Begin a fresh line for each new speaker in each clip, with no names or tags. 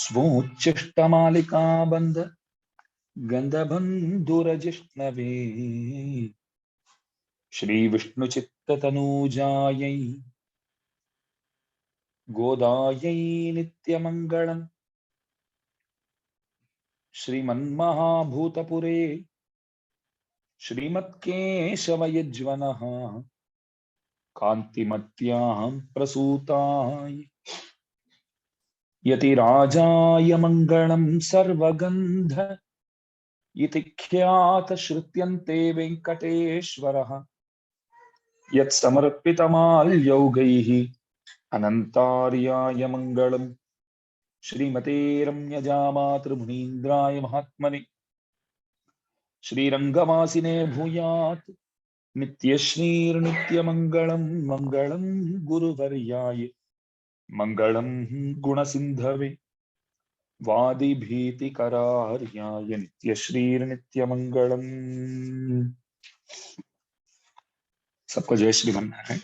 स्वोच्चिष्टमालिका बंध गंधबंधुरजिष्णवे श्री विष्णु चित्ततनूजायै गोदायै नित्यमंगलम् श्रीमन्महाभूतपुरे श्रीमत्केशवयज्वनः कान्तिमत्यां प्रसूताय यतिराजाय मङ्गलं सर्वगन्ध इति ख्यात श्रुत्यन्ते वेङ्कटेश्वरः यत्समर्पितमाल्यौगैः अनन्तार्याय मङ्गलम् श्रीमते रम्यजामातृमुनीन्द्राय महात्मने श्रीरङ्गवासिने भूयात् नित्यश्रीर्नित्यमङ्गलं मङ्गलं गुरुवर्याय मङ्गलं गुणसिन्धवे वादिभीतिकरार्याय नित्यश्रीर्नित्यमङ्गलम्। सबको जय श्री मन्नारायण।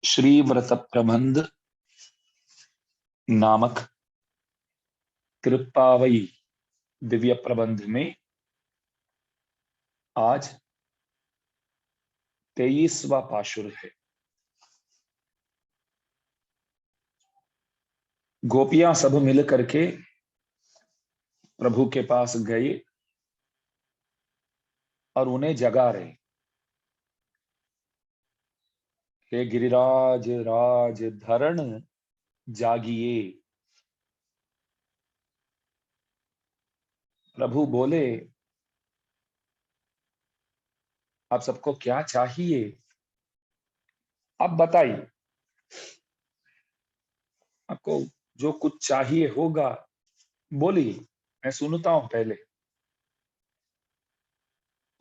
श्री व्रत प्रबंध नामक कृपावई दिव्य प्रबंध में आज 23वां पाशुर है। गोपियां सब मिल करके प्रभु के पास गए और उन्हें जगा रहे। हे गिरिराज राज धरण जागिए। प्रभु बोले, आप सबको क्या चाहिए, आप बताइए। आपको जो कुछ चाहिए होगा बोलिए, मैं सुनता हूं। पहले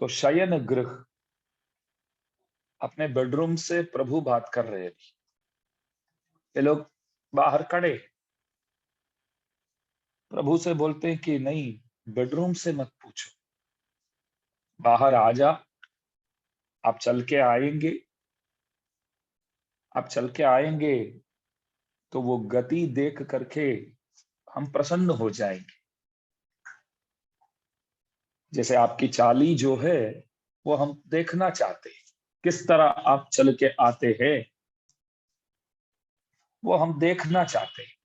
तो शयन गृह, अपने बेडरूम से प्रभु बात कर रहे थे। ये लोग बाहर खड़े, प्रभु से बोलते हैं कि नहीं, बेडरूम से मत पूछो, बाहर आ जा। आप चल के आएंगे, आप चल के आएंगे तो वो गति देख करके हम प्रसन्न हो जाएंगे। जैसे आपकी चाली जो है वो हम देखना चाहते हैं, किस तरह आप चल के आते हैं वो हम देखना चाहते हैं।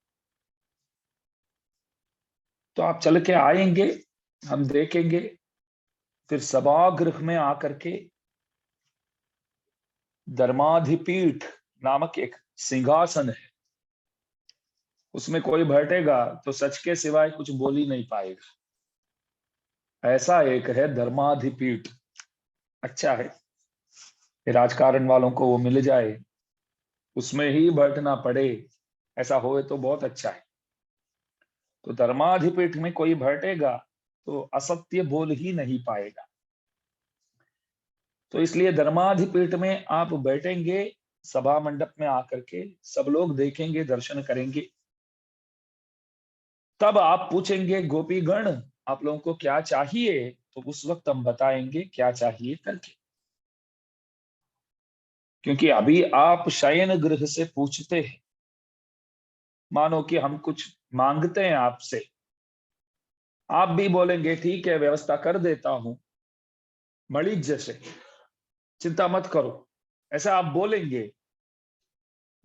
तो आप चल के आएंगे, हम देखेंगे। फिर सभागृह में आकर के धर्माधिपीठ नामक एक सिंहासन है, उसमें कोई बैठेगा तो सच के सिवाय कुछ बोल ही नहीं पाएगा। ऐसा एक है धर्माधिपीठ। अच्छा है, राजकारण वालों को वो मिल जाए, उसमें ही बैठना पड़े, ऐसा होए तो बहुत अच्छा है। तो धर्माधिपीठ में कोई बैठेगा तो असत्य बोल ही नहीं पाएगा। तो इसलिए धर्माधिपीठ में आप बैठेंगे, सभा मंडप में आकर के सब लोग देखेंगे, दर्शन करेंगे। तब आप पूछेंगे, गोपीगण आप लोगों को क्या चाहिए? तो उस वक्त हम बताएंगे क्या चाहिए करके। क्योंकि अभी आप शयन गृह से पूछते हैं, मानो कि हम कुछ मांगते हैं आपसे। आप भी बोलेंगे ठीक है, व्यवस्था कर देता हूं, मणिज्य से, चिंता मत करो, ऐसा आप बोलेंगे।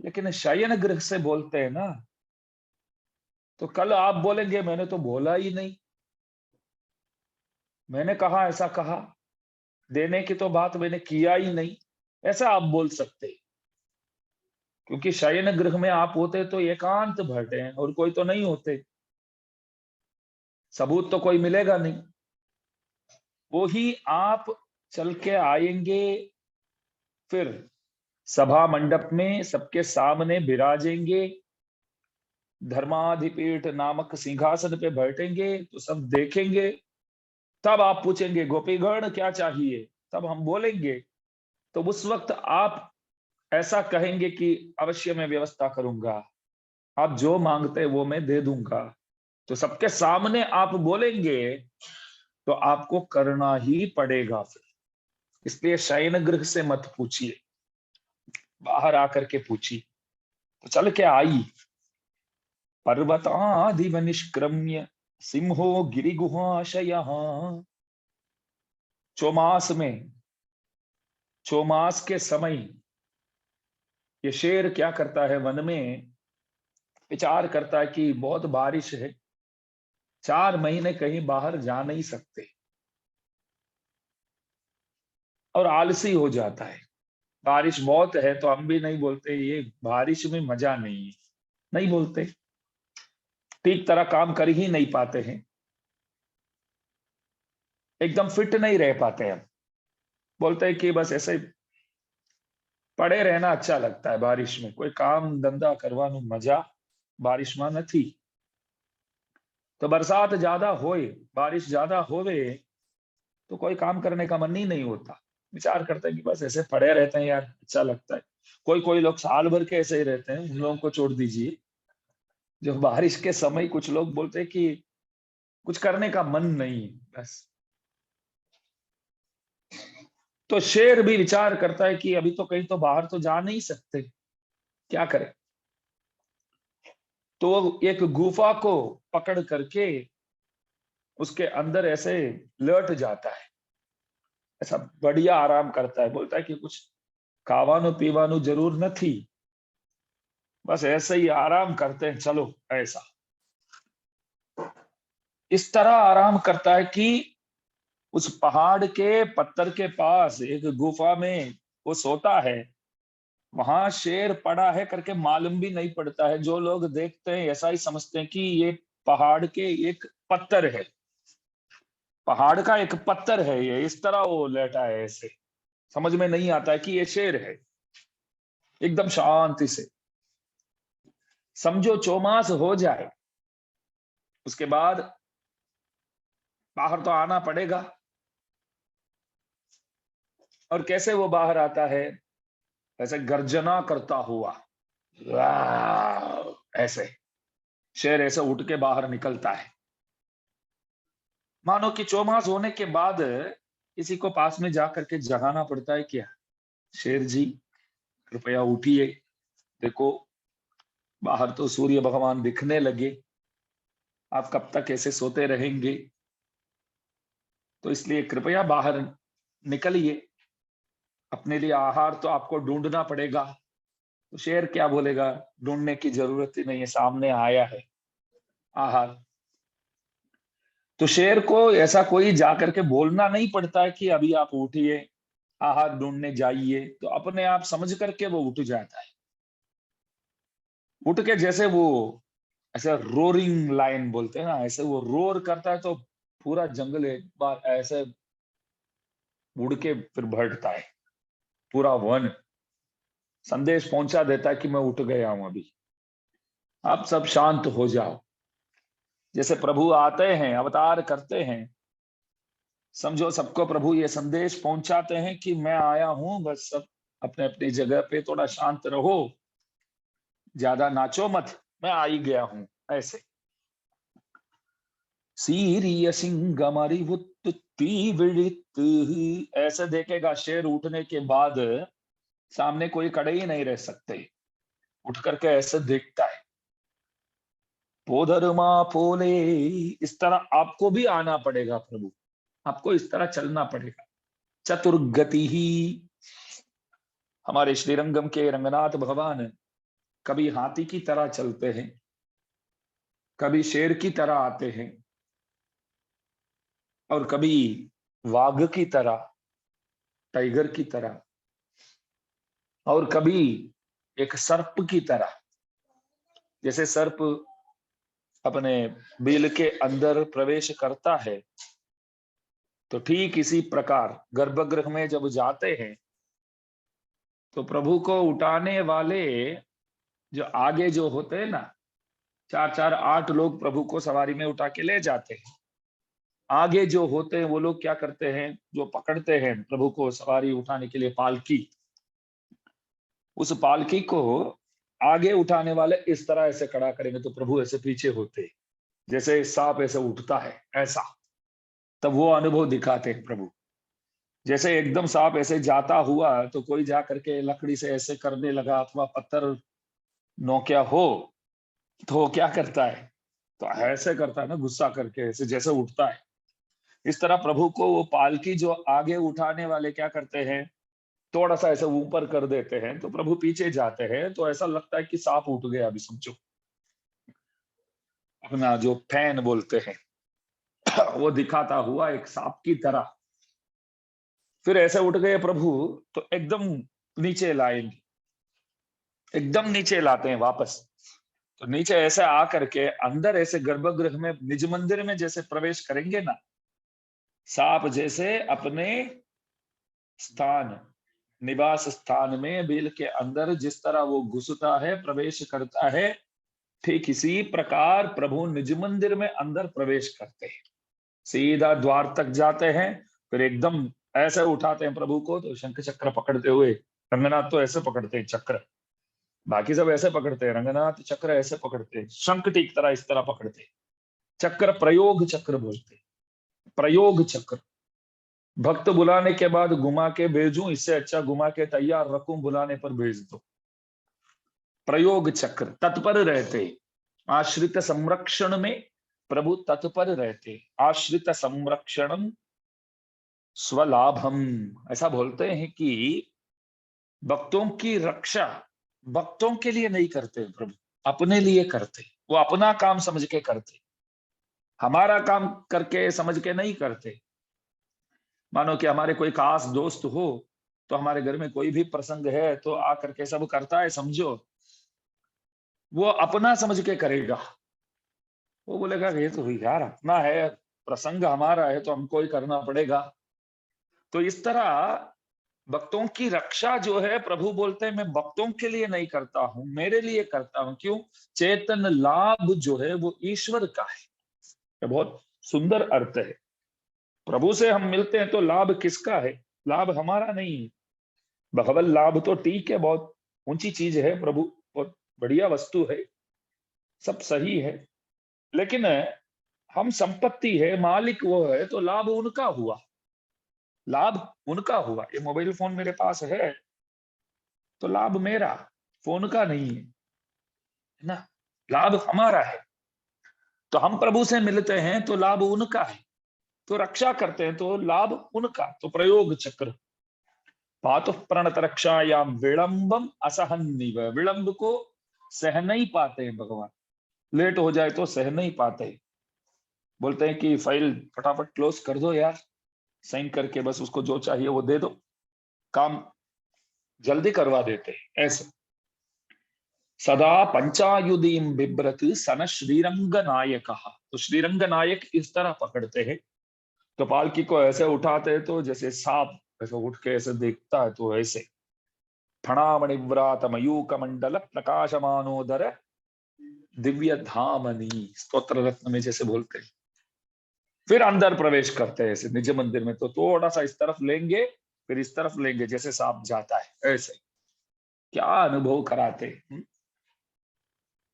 लेकिन शयन गृह से बोलते हैं ना, तो कल आप बोलेंगे मैंने तो बोला ही नहीं, मैंने कहा, ऐसा कहा, देने की तो बात मैंने किया ही नहीं, ऐसा आप बोल सकते। क्योंकि शयन गृह में आप होते तो एकांत बैठे हैं और कोई तो नहीं होते, सबूत तो कोई मिलेगा नहीं। वो ही आप चल के आएंगे, फिर सभा मंडप में सबके सामने विराजेंगे, धर्माधिपीठ नामक सिंहासन पे बैठेंगे तो सब देखेंगे। तब आप पूछेंगे गोपीगण क्या चाहिए, तब हम बोलेंगे। तो उस वक्त आप ऐसा कहेंगे कि अवश्य मैं व्यवस्था करूंगा, आप जो मांगते वो मैं दे दूंगा। तो सबके सामने आप बोलेंगे तो आपको करना ही पड़ेगा फिर। इसलिए शयन गृह से मत पूछिए, बाहर आकर के पूछिए। तो चल के आई। पर्वतादिव निष्क्रम्य सिंहो गिरिगुहाशयः। चौमास में, चौमास के समय ये शेर क्या करता है, वन में विचार करता है कि बहुत बारिश है, 4 महीने कहीं बाहर जा नहीं सकते, और आलसी हो जाता है। बारिश बहुत है तो हम भी नहीं बोलते ये बारिश में मजा नहीं है, नहीं बोलते, ठीक तरह काम कर ही नहीं पाते हैं, एकदम फिट नहीं रह पाते हम। बोलते हैं कि बस ऐसे पड़े रहना अच्छा लगता है, बारिश में कोई काम धंधा करवानो मजा बारिश में नहीं। तो बरसात ज्यादा होए, बारिश ज्यादा होवे तो कोई काम करने का मन ही नहीं होता। विचार करते हैं कि बस ऐसे पड़े रहते हैं यार, अच्छा लगता है। कोई कोई लोग साल भर के ऐसे ही रहते हैं, उन लोगों को छोड़ दीजिए। जो बारिश के समय कुछ लोग बोलते हैं कि कुछ करने का मन नहीं है बस। तो शेर भी विचार करता है कि अभी तो कहीं तो बाहर तो जा नहीं सकते, क्या करें। तो वो एक गुफा को पकड़ करके उसके अंदर ऐसे लेट जाता है, ऐसा बढ़िया आराम करता है। बोलता है कि कुछ खावानो पीवानो जरूर नहीं, बस ऐसे ही आराम करते हैं, चलो ऐसा। इस तरह आराम करता है कि उस पहाड़ के पत्थर के पास एक गुफा में वो सोता है। वहां शेर पड़ा है करके मालूम भी नहीं पड़ता है। जो लोग देखते हैं ऐसा ही समझते हैं कि ये पहाड़ के एक पत्थर है, पहाड़ का एक पत्थर है ये, इस तरह वो लेटा है ऐसे। समझ में नहीं आता है कि ये शेर है। एकदम शांति से समझो चौमास हो जाए, उसके बाद बाहर तो आना पड़ेगा। और कैसे वो बाहर आता है, ऐसे गर्जना करता हुआ, ऐसे शेर ऐसे उठ के बाहर निकलता है। मानो कि चौमास होने के बाद किसी को पास में जा करके जगाना पड़ता है, क्या शेर जी कृपया उठिए, देखो बाहर तो सूर्य भगवान दिखने लगे, आप कब तक ऐसे सोते रहेंगे, तो इसलिए कृपया बाहर निकलिए, अपने लिए आहार तो आपको ढूंढना पड़ेगा। तो शेर क्या बोलेगा, ढूंढने की जरूरत ही नहीं है, सामने आया है आहार। तो शेर को ऐसा कोई जाकर के बोलना नहीं पड़ता है कि अभी आप उठिए आहार ढूंढने जाइए, तो अपने आप समझ करके वो उठ जाता है। उठ के जैसे वो ऐसे रोरिंग लाइन बोलते हैं ना, ऐसे वो रोर करता है तो पूरा जंगल एक बार ऐसे उड़ के फिर भटता है। पूरा वन संदेश पहुंचा देता है कि मैं उठ गया हूं, अभी आप सब शांत हो जाओ। जैसे प्रभु आते हैं, अवतार करते हैं, समझो सबको प्रभु ये संदेश पहुंचाते हैं कि मैं आया हूं, बस सब अपने अपनी जगह पे थोड़ा शांत रहो, ज्यादा नाचो मत, मैं आ ही गया हूं ऐसे। सीरिय सिंगमरिवुत्ति विड़ित, ऐसे देखेगा शेर उठने के बाद सामने कोई खड़े ही नहीं रह सकते, उठ करके ऐसे देखता है। पोधर्मा पोले, इस तरह आपको भी आना पड़ेगा प्रभु, आपको इस तरह चलना पड़ेगा। चतुर्गति ही, हमारे श्रीरंगम के रंगनाथ भगवान कभी हाथी की तरह चलते हैं, कभी शेर की तरह आते हैं, और कभी वाघ की तरह, टाइगर की तरह, और कभी एक सर्प की तरह। जैसे सर्प अपने बिल के अंदर प्रवेश करता है, तो ठीक इसी प्रकार गर्भगृह में जब जाते हैं तो प्रभु को उठाने वाले जो आगे जो होते हैं ना, 4-4-8 लोग प्रभु को सवारी में उठा के ले जाते हैं। आगे जो होते हैं वो लोग क्या करते हैं, जो पकड़ते हैं प्रभु को सवारी उठाने के लिए पालकी, उस पालकी को आगे उठाने वाले इस तरह ऐसे खड़ा करेंगे तो प्रभु ऐसे पीछे होते, जैसे सांप ऐसे उठता है ऐसा। तब वो अनुभव दिखाते हैं प्रभु। जैसे एकदम सांप ऐसे जाता हुआ तो कोई जा करके लकड़ी से ऐसे करने लगा, अथवा पत्थर नौकिया हो तो वो क्या करता है, तो ऐसे करता है ना, गुस्सा करके ऐसे जैसे उठता है। इस तरह प्रभु को वो पालकी जो आगे उठाने वाले क्या करते हैं, थोड़ा सा ऐसे ऊपर कर देते हैं, तो प्रभु पीछे जाते हैं, तो ऐसा लगता है कि सांप उठ गया अभी समझो, अपना जो फैन बोलते हैं वो दिखाता हुआ एक सांप की तरह। फिर ऐसे उठ गए प्रभु, तो एकदम नीचे लाएंगे, एकदम नीचे लाते हैं वापस। तो नीचे ऐसे आ करके अंदर ऐसे गर्भगृह में निज मंदिर में जैसे प्रवेश करेंगे ना, सांप जैसे अपने स्थान, निवास स्थान में बिल के अंदर जिस तरह वो घुसता है, प्रवेश करता है, ठीक इसी प्रकार प्रभु निज मंदिर में अंदर प्रवेश करते हैं। सीधा द्वार तक जाते हैं, फिर एकदम ऐसे उठाते हैं प्रभु को, तो शंख चक्र पकड़ते हुए, रंगनाथ तो ऐसे पकड़ते हैं चक्र, बाकी सब ऐसे पकड़ते हैं, रंगनाथ चक्र ऐसे पकड़ते हैं, शंख ठीक तरह इस तरह पकड़ते हैं। चक्र प्रयोग चक्र बोलते हैं, प्रयोग चक्र। भक्त बुलाने के बाद घुमा के भेजूं, इससे अच्छा घुमा के तैयार रखूं, बुलाने पर भेज दो। प्रयोग चक्र, तत्पर रहते, आश्रित संरक्षण में प्रभु तत्पर रहते। आश्रित संरक्षणम स्वलाभम, ऐसा बोलते हैं कि भक्तों की रक्षा भक्तों के लिए नहीं करते प्रभु, अपने लिए करते। वो अपना काम समझ के करते, हमारा काम करके समझ के नहीं करते। मानो कि हमारे कोई खास दोस्त हो, तो हमारे घर में कोई भी प्रसंग है तो आकर के सब करता है, समझो वो अपना समझ के करेगा। वो बोलेगा ये तो यार अपना है, प्रसंग हमारा है तो हमको ही करना पड़ेगा। तो इस तरह भक्तों की रक्षा जो है, प्रभु बोलते हैं मैं भक्तों के लिए नहीं करता हूं, मेरे लिए करता हूं। क्यों? चेतन लाभ जो है वो ईश्वर का है। ये बहुत सुंदर अर्थ है। प्रभु से हम मिलते हैं तो लाभ किसका है? लाभ हमारा नहीं है। भगवत लाभ तो ठीक है, बहुत ऊंची चीज है, प्रभु बहुत बढ़िया वस्तु है, सब सही है। लेकिन हम संपत्ति है, मालिक वो है, तो लाभ उनका हुआ, लाभ उनका हुआ। ये मोबाइल फोन मेरे पास है तो लाभ मेरा, फोन का नहीं है ना, लाभ हमारा है। तो हम प्रभु से मिलते हैं तो लाभ उनका है, तो रक्षा करते हैं तो लाभ उनका। तो प्रयोग चक्र, पातु प्रणत रक्षायाम विलंबम असहन्निव, विलंब को सह नहीं पाते हैं भगवान, लेट हो जाए तो सह नहीं पाते। बोलते हैं कि फाइल फटाफट क्लोज कर दो यार, साइन करके बस उसको जो चाहिए वो दे दो, काम जल्दी करवा देते हैं ऐसे। सदा पंचायुधीम बिभ्रत सन श्रीरंग नायक, तो श्रीरंग नायक इस तरह पकड़ते हैं, तो पालकी को ऐसे उठाते हैं तो जैसे सांप ऐसे उठ के ऐसे देखता है, तो ऐसे फणामणिव्रात मयूक मंडल प्रकाशमानोदर दिव्य धामनी, स्तोत्र रत्न में जैसे बोलते हैं। फिर अंदर प्रवेश करते हैं ऐसे निज मंदिर में, तो थोड़ा सा इस तरफ लेंगे, फिर इस तरफ लेंगे, जैसे सांप जाता है ऐसे। क्या अनुभव कराते हैं।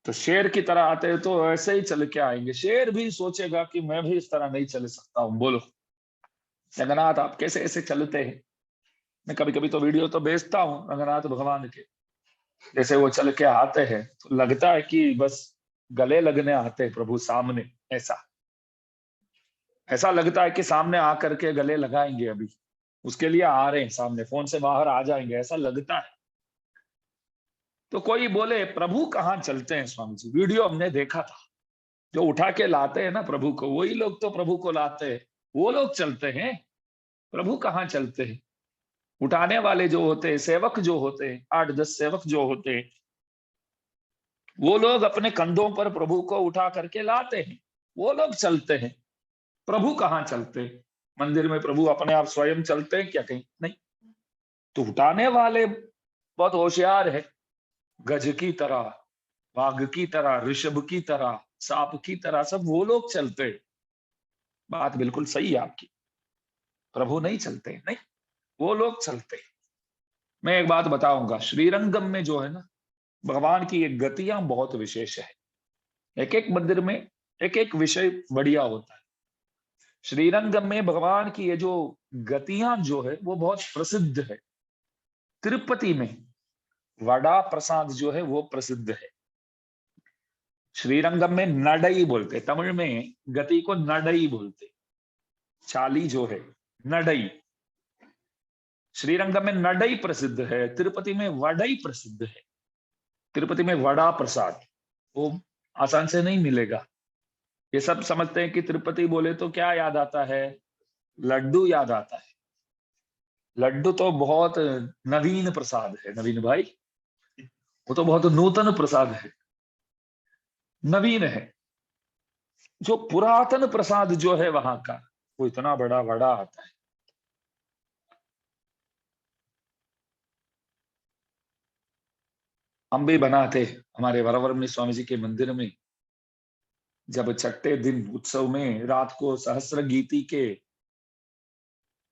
तो शेर की तरह आते हैं तो ऐसे ही चल के आएंगे। शेर भी सोचेगा कि मैं भी इस तरह नहीं चल सकता हूँ। बोलो जगन्नाथ आप कैसे ऐसे चलते हैं। मैं कभी कभी तो वीडियो तो भेजता हूँ रंगनाथ भगवान के, जैसे वो चल के आते हैं तो लगता है कि बस गले लगने आते हैं प्रभु सामने, ऐसा ऐसा लगता है कि सामने आकर के गले लगाएंगे, अभी उसके लिए आ रहे हैं सामने, फोन से बाहर आ जाएंगे, ऐसा लगता है। तो कोई बोले प्रभु कहाँ चलते हैं स्वामी जी, वीडियो हमने देखा था, जो उठा के लाते हैं ना प्रभु को, वही लोग तो प्रभु को लाते हैं, वो लोग चलते हैं, प्रभु कहाँ चलते हैं। उठाने वाले जो होते हैं, सेवक जो होते हैं, 8-10 सेवक जो होते हैं, वो लोग अपने कंधों पर प्रभु को उठा करके लाते हैं, वो लोग चलते हैं। प्रभु कहाँ चलते हैं? मंदिर में प्रभु अपने आप स्वयं चलते हैं क्या? कहीं नहीं। तो उठाने वाले बहुत होशियार है, गज की तरह, बाघ की तरह, ऋषभ की तरह, सांप की तरह, सब वो लोग चलते हैं। बात बिल्कुल सही है आपकी, प्रभु नहीं चलते, नहीं, वो लोग चलते। मैं एक बात बताऊंगा, श्रीरंगम में जो है ना, भगवान की ये गतियां बहुत विशेष है। एक एक मंदिर में एक एक विषय बढ़िया होता है। श्रीरंगम में भगवान की ये जो गतियां जो है वो बहुत प्रसिद्ध है। तिरुपति में वड़ा प्रसाद जो है वो प्रसिद्ध है। श्रीरंगम में नडई बोलते, तमिल में गति को नडई बोलते, चाली जो है नडई। श्रीरंगम में नडई प्रसिद्ध है, तिरुपति में वडई प्रसिद्ध है। तिरुपति में वड़ा प्रसाद वो आसान से नहीं मिलेगा। ये सब समझते हैं कि तिरुपति बोले तो क्या याद आता है, लड्डू याद आता है। लड्डू तो बहुत नवीन प्रसाद है नवीन भाई, वो तो बहुत नूतन प्रसाद है, नवीन है। जो पुरातन प्रसाद जो है वहां का, वो इतना बड़ा वड़ा आता है। हम भी बनाते हमारे वरवरमणि स्वामी जी के मंदिर में, जब छठे दिन उत्सव में रात को सहस्त्र गीति के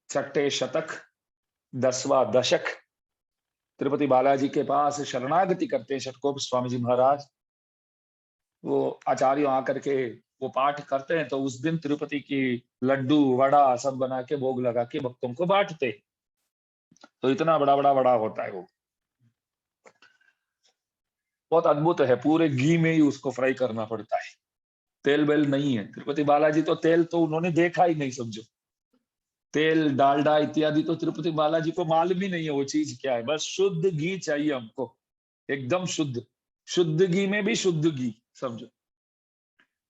छठे शतक 10वां दशक तिरुपति बालाजी के पास शरणागति करते हैं षटकोप स्वामी जी महाराज, वो आचार्य आकर के वो पाठ करते हैं, तो उस दिन तिरुपति की लड्डू वड़ा सब बना के भोग लगा के भक्तों को बांटते। तो इतना बड़ा बड़ा वड़ा होता है वो, बहुत अद्भुत है। पूरे घी में ही उसको फ्राई करना पड़ता है, तेल बेल नहीं है। तिरुपति बालाजी तो तेल तो उन्होंने देखा ही नहीं, समझो। तेल डालडा इत्यादि तो तिरुपति बालाजी को मालूम ही नहीं है वो चीज क्या है। बस शुद्ध घी चाहिए हमको, एकदम शुद्ध, शुद्ध घी में भी शुद्ध घी, समझो।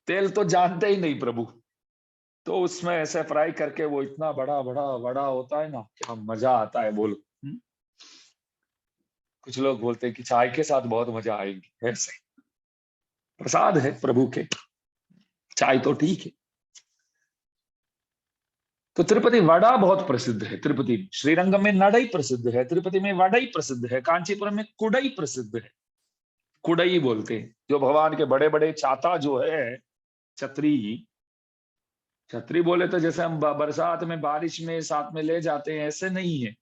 तेल तो जानते ही नहीं प्रभु, तो उसमें ऐसे फ्राई करके वो इतना बड़ा बड़ा बड़ा होता है ना, क्या मजा आता है बोलो। कुछ लोग बोलते हैं कि चाय के साथ बहुत मजा आएगी, ऐसे प्रसाद है प्रभु के, चाय तो ठीक है। तो तिरुपति वड़ा बहुत प्रसिद्ध है। तिरुपति श्रीरंगम में नडई प्रसिद्ध है, तिरुपति में वडई प्रसिद्ध है, कांचीपुरम में कुडई प्रसिद्ध है। कुडई बोलते हैं जो भगवान के बड़े बड़े छाता जो है, छतरी, छतरी बोले तो जैसे हम बरसात में बारिश में साथ में ले जाते हैं, ऐसे नहीं है।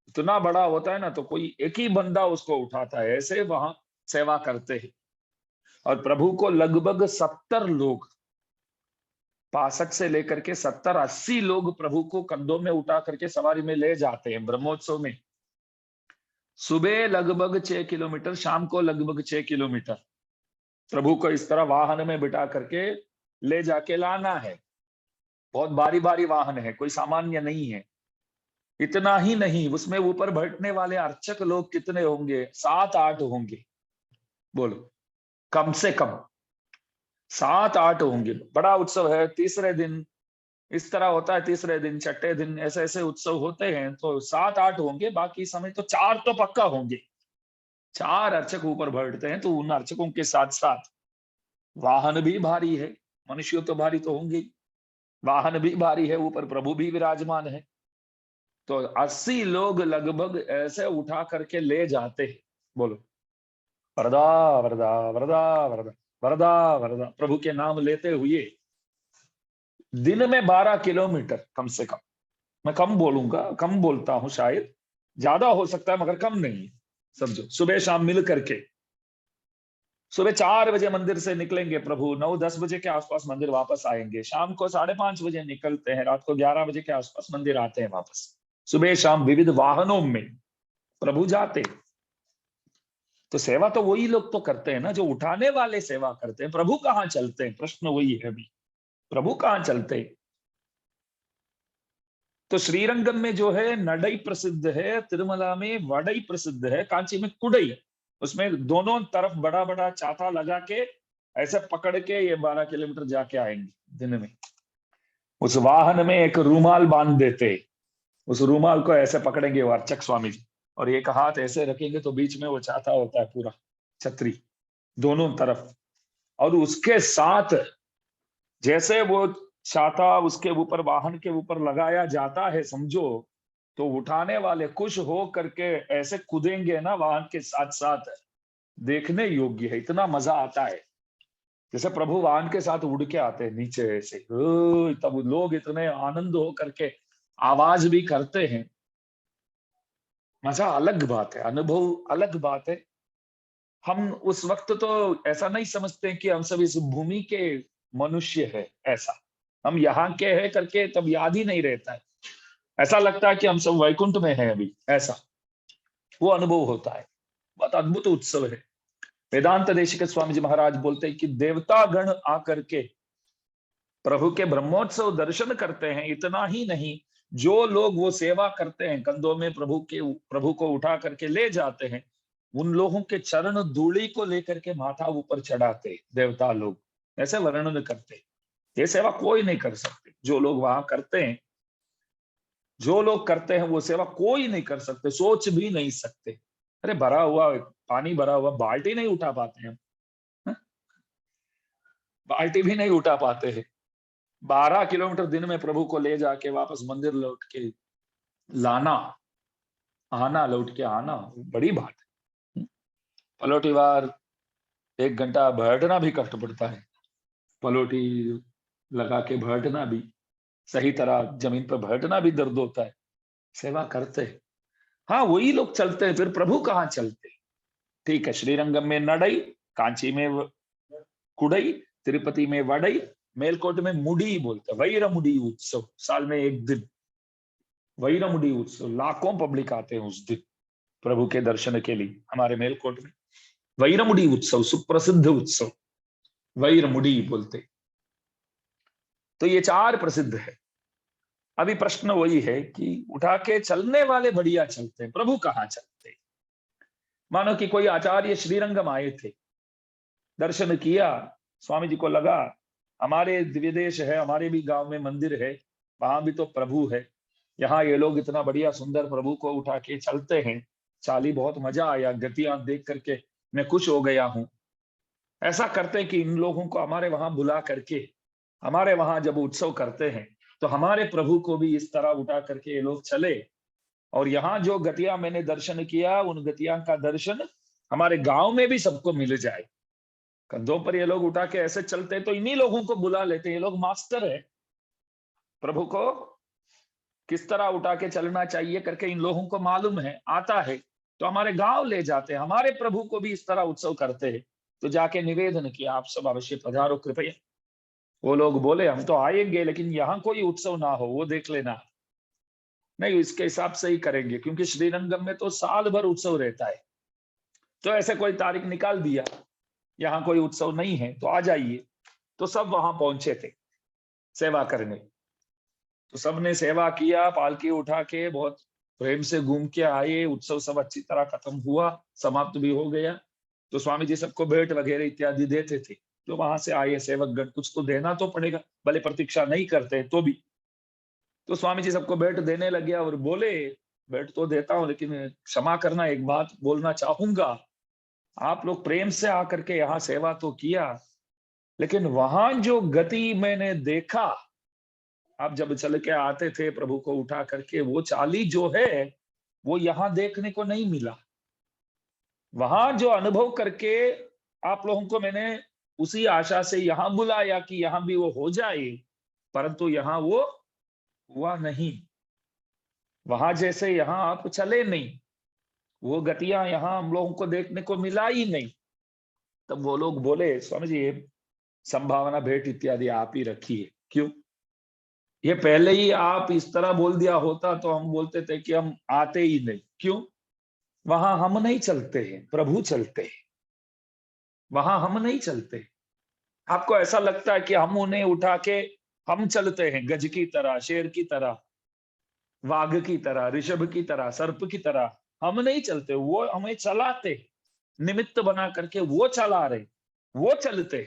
इतना बड़ा होता है ना, तो कोई एक ही बंदा उसको उठाता है, ऐसे वहां सेवा करते हैं। और प्रभु को लगभग 70 लोग, पासक से लेकर के 70-80 लोग प्रभु को कंधों में उठा करके सवारी में ले जाते हैं ब्रह्मोत्सव में। सुबह लगभग 6 किलोमीटर, शाम को लगभग 6 किलोमीटर प्रभु को इस तरह वाहन में बिठा करके ले जाके लाना है। बहुत भारी भारी वाहन है, कोई सामान्य नहीं है। इतना ही नहीं, उसमें ऊपर बैठने वाले अर्चक लोग कितने होंगे, 7-8 होंगे, बोलो कम से कम 7-8 होंगे। बड़ा उत्सव है। तीसरे दिन इस तरह होता है, तीसरे दिन छठे दिन ऐसे ऐसे उत्सव होते हैं, तो 7-8 होंगे, बाकी समय तो 4 तो पक्का होंगे। 4 अर्चक ऊपर बैठते हैं, तो उन अर्चकों के साथ साथ वाहन भी भारी है, मनुष्य तो भारी तो होंगे, वाहन भी भारी है, ऊपर प्रभु भी विराजमान है। तो 80 लोग लगभग ऐसे उठा करके ले जाते हैं, बोलो वरदा वरदा वरदा वरदा वरदा वरदा, प्रभु के नाम लेते हुए दिन में 12 किलोमीटर कम से कम। मैं कम बोलूंगा, कम बोलता हूं शायद, ज्यादा हो सकता है मगर कम नहीं है, समझो। सुबह शाम मिल करके सुबह 4 बजे मंदिर से निकलेंगे प्रभु, 9-10 बजे के आसपास मंदिर वापस आएंगे, शाम को 5:30 बजे निकलते हैं, रात को 11 बजे के आसपास मंदिर आते हैं वापस। सुबह शाम विविध वाहनों में प्रभु जाते। तो सेवा तो वही लोग तो करते हैं ना जो उठाने वाले सेवा करते हैं। प्रभु कहाँ चलते हैं, प्रश्न वही है अभी, प्रभु कहाँ चलते हैं। तो श्रीरंगम में जो है नडई प्रसिद्ध है, तिरुमला में वडई प्रसिद्ध है, कांची में कुडई। उसमें दोनों तरफ बड़ा बड़ा चाता लगा के ऐसे पकड़ के ये 12 किलोमीटर जाके आएंगे दिन में। उस वाहन में एक रूमाल बांध देते, उस रूमाल को ऐसे पकड़ेंगे वो अर्चक स्वामी जी, और एक हाथ ऐसे रखेंगे तो बीच में वो चाता होता है पूरा, छतरी दोनों तरफ। और उसके साथ जैसे वो छाता उसके ऊपर वाहन के ऊपर लगाया जाता है, समझो, तो उठाने वाले खुश हो करके ऐसे कूदेंगे ना वाहन के साथ साथ, देखने योग्य है। इतना मजा आता है, जैसे प्रभु वाहन के साथ उड़ के आते हैं नीचे ऐसे, तब लोग इतने आनंद हो करके आवाज भी करते हैं। मजा अलग बात है, अनुभव अलग बात है। हम उस वक्त तो ऐसा नहीं समझते कि हम सब इस भूमि के मनुष्य है, ऐसा हम यहाँ के हैं करके तब याद ही नहीं रहता है। ऐसा लगता है कि हम सब वैकुंठ में हैं अभी, ऐसा वो अनुभव होता है। बहुत अद्भुत उत्सव है। वेदांत देशिक स्वामी जी महाराज बोलते हैं कि देवता गण आकर के प्रभु के ब्रह्मोत्सव दर्शन करते हैं। इतना ही नहीं, जो लोग वो सेवा करते हैं, कंधों में प्रभु को उठा करके ले जाते हैं, उन लोगों के चरण धूलि को लेकर के माथा ऊपर चढ़ाते देवता लोग, ऐसे वर्णन करते। ये सेवा कोई नहीं कर सकते। जो लोग वहां करते हैं, जो लोग करते हैं वो सेवा कोई नहीं कर सकते, सोच भी नहीं सकते। अरे भरा हुआ पानी, भरा हुआ बाल्टी नहीं उठा पाते हैं, बाल्टी भी नहीं उठा पाते हैं। 12 किलोमीटर दिन में प्रभु को ले जाके वापस मंदिर लौट के लाना, आना, लौट के आना बड़ी बात है। पलोटी बार 1 घंटा बैठना भी कष्ट पड़ता है, पलोटी लगा के बैठना भी, सही तरह जमीन पर बैठना भी दर्द होता है। सेवा करते हैं, हाँ वही लोग चलते हैं, फिर प्रभु कहाँ चलते। ठीक है, श्रीरंगम में नडई, कांची में कुड़ई, तिरुपति में वडई, मेलकोट में मुड़ी बोलते, वैरमुड़ी उत्सव, साल में एक दिन वैरमुड़ी उत्सव, लाखों पब्लिक आते हैं उस दिन प्रभु के दर्शन के लिए। हमारे मेलकोट में वैरमुड़ी उत्सव, सुप्रसिद्ध उत्सव, वैरमुड़ी बोलते। तो ये 4 प्रसिद्ध है। अभी प्रश्न वही है कि उठा के चलने वाले बढ़िया चलते हैं, प्रभु कहाँ चलते हैं। मानो कि कोई आचार्य श्रीरंगम आए थे, दर्शन किया, स्वामी जी को लगा हमारे दिव्य देश है, हमारे भी गांव में मंदिर है, वहां भी तो प्रभु है, यहाँ ये लोग इतना बढ़िया सुंदर प्रभु को उठा के चलते हैं, चाली बहुत मजा आया, गतियां देख करके मैं खुश हो गया हूं। ऐसा करते कि इन लोगों को हमारे वहां बुला करके, हमारे वहां जब उत्सव करते हैं तो हमारे प्रभु को भी इस तरह उठा करके ये लोग चले, और यहाँ जो गतियां मैंने दर्शन किया, उन गतियां का दर्शन हमारे गांव में भी सबको मिल जाए। कंधों पर ये लोग उठा के ऐसे चलते तो इन्हीं लोगों को बुला लेते, ये लोग मास्टर है, प्रभु को किस तरह उठा के चलना चाहिए करके इन लोगों को मालूम है, आता है, तो हमारे गांव ले जाते हैं, हमारे प्रभु को भी इस तरह उत्सव करते हैं। तो जाके निवेदन किया, आप सब अवश्य पधारो कृपया। वो लोग बोले हम तो आएंगे, लेकिन यहाँ कोई उत्सव ना हो वो देख लेना। नहीं, इसके हिसाब से ही करेंगे, क्योंकि श्रीरंगम में तो साल भर उत्सव रहता है। तो ऐसे कोई तारीख निकाल दिया, यहाँ कोई उत्सव नहीं है तो आ जाइए। तो सब वहां पहुंचे थे सेवा करने। तो सबने सेवा किया, पालकी उठा के बहुत प्रेम से घूम के आए, उत्सव सब अच्छी तरह खत्म हुआ, समाप्त भी हो गया। तो स्वामी जी सबको भेंट वगैरह इत्यादि देते थे। तो वहां से आए सेवकगण, कुछ तो देना तो पड़ेगा, भले प्रतीक्षा नहीं करते तो भी। तो स्वामी जी सबको भेंट देने लगे और बोले, भेंट तो देता हूं, लेकिन क्षमा करना, एक बात बोलना चाहूंगा। आप लोग प्रेम से आकर के यहाँ सेवा तो किया, लेकिन वहां जो गति मैंने देखा, आप जब चल के आते थे प्रभु को उठा करके, वो चाली जो है वो यहाँ देखने को नहीं मिला। वहां जो अनुभव करके आप लोगों को मैंने उसी आशा से यहाँ बुलाया कि यहाँ भी वो हो जाए, परंतु यहाँ वो हुआ नहीं। वहां जैसे यहाँ आप चले नहीं, वो गतियां यहाँ हम लोगों को देखने को मिला ही नहीं। तब वो लोग बोले, स्वामी जी ये संभावना भेंट इत्यादि आप ही रखिए। क्यों? ये पहले ही आप इस तरह बोल दिया होता तो हम बोलते थे कि हम आते ही नहीं। क्यों? वहां हम नहीं चलते हैं, प्रभु चलते हैं, वहां हम नहीं चलते। आपको ऐसा लगता है कि हम उन्हें उठा के हम चलते हैं, गज की तरह, शेर की तरह, वाघ की तरह, ऋषभ की तरह, सर्प की तरह। हम नहीं चलते, वो हमें चलाते, निमित्त बना करके वो चला रहे, वो चलते।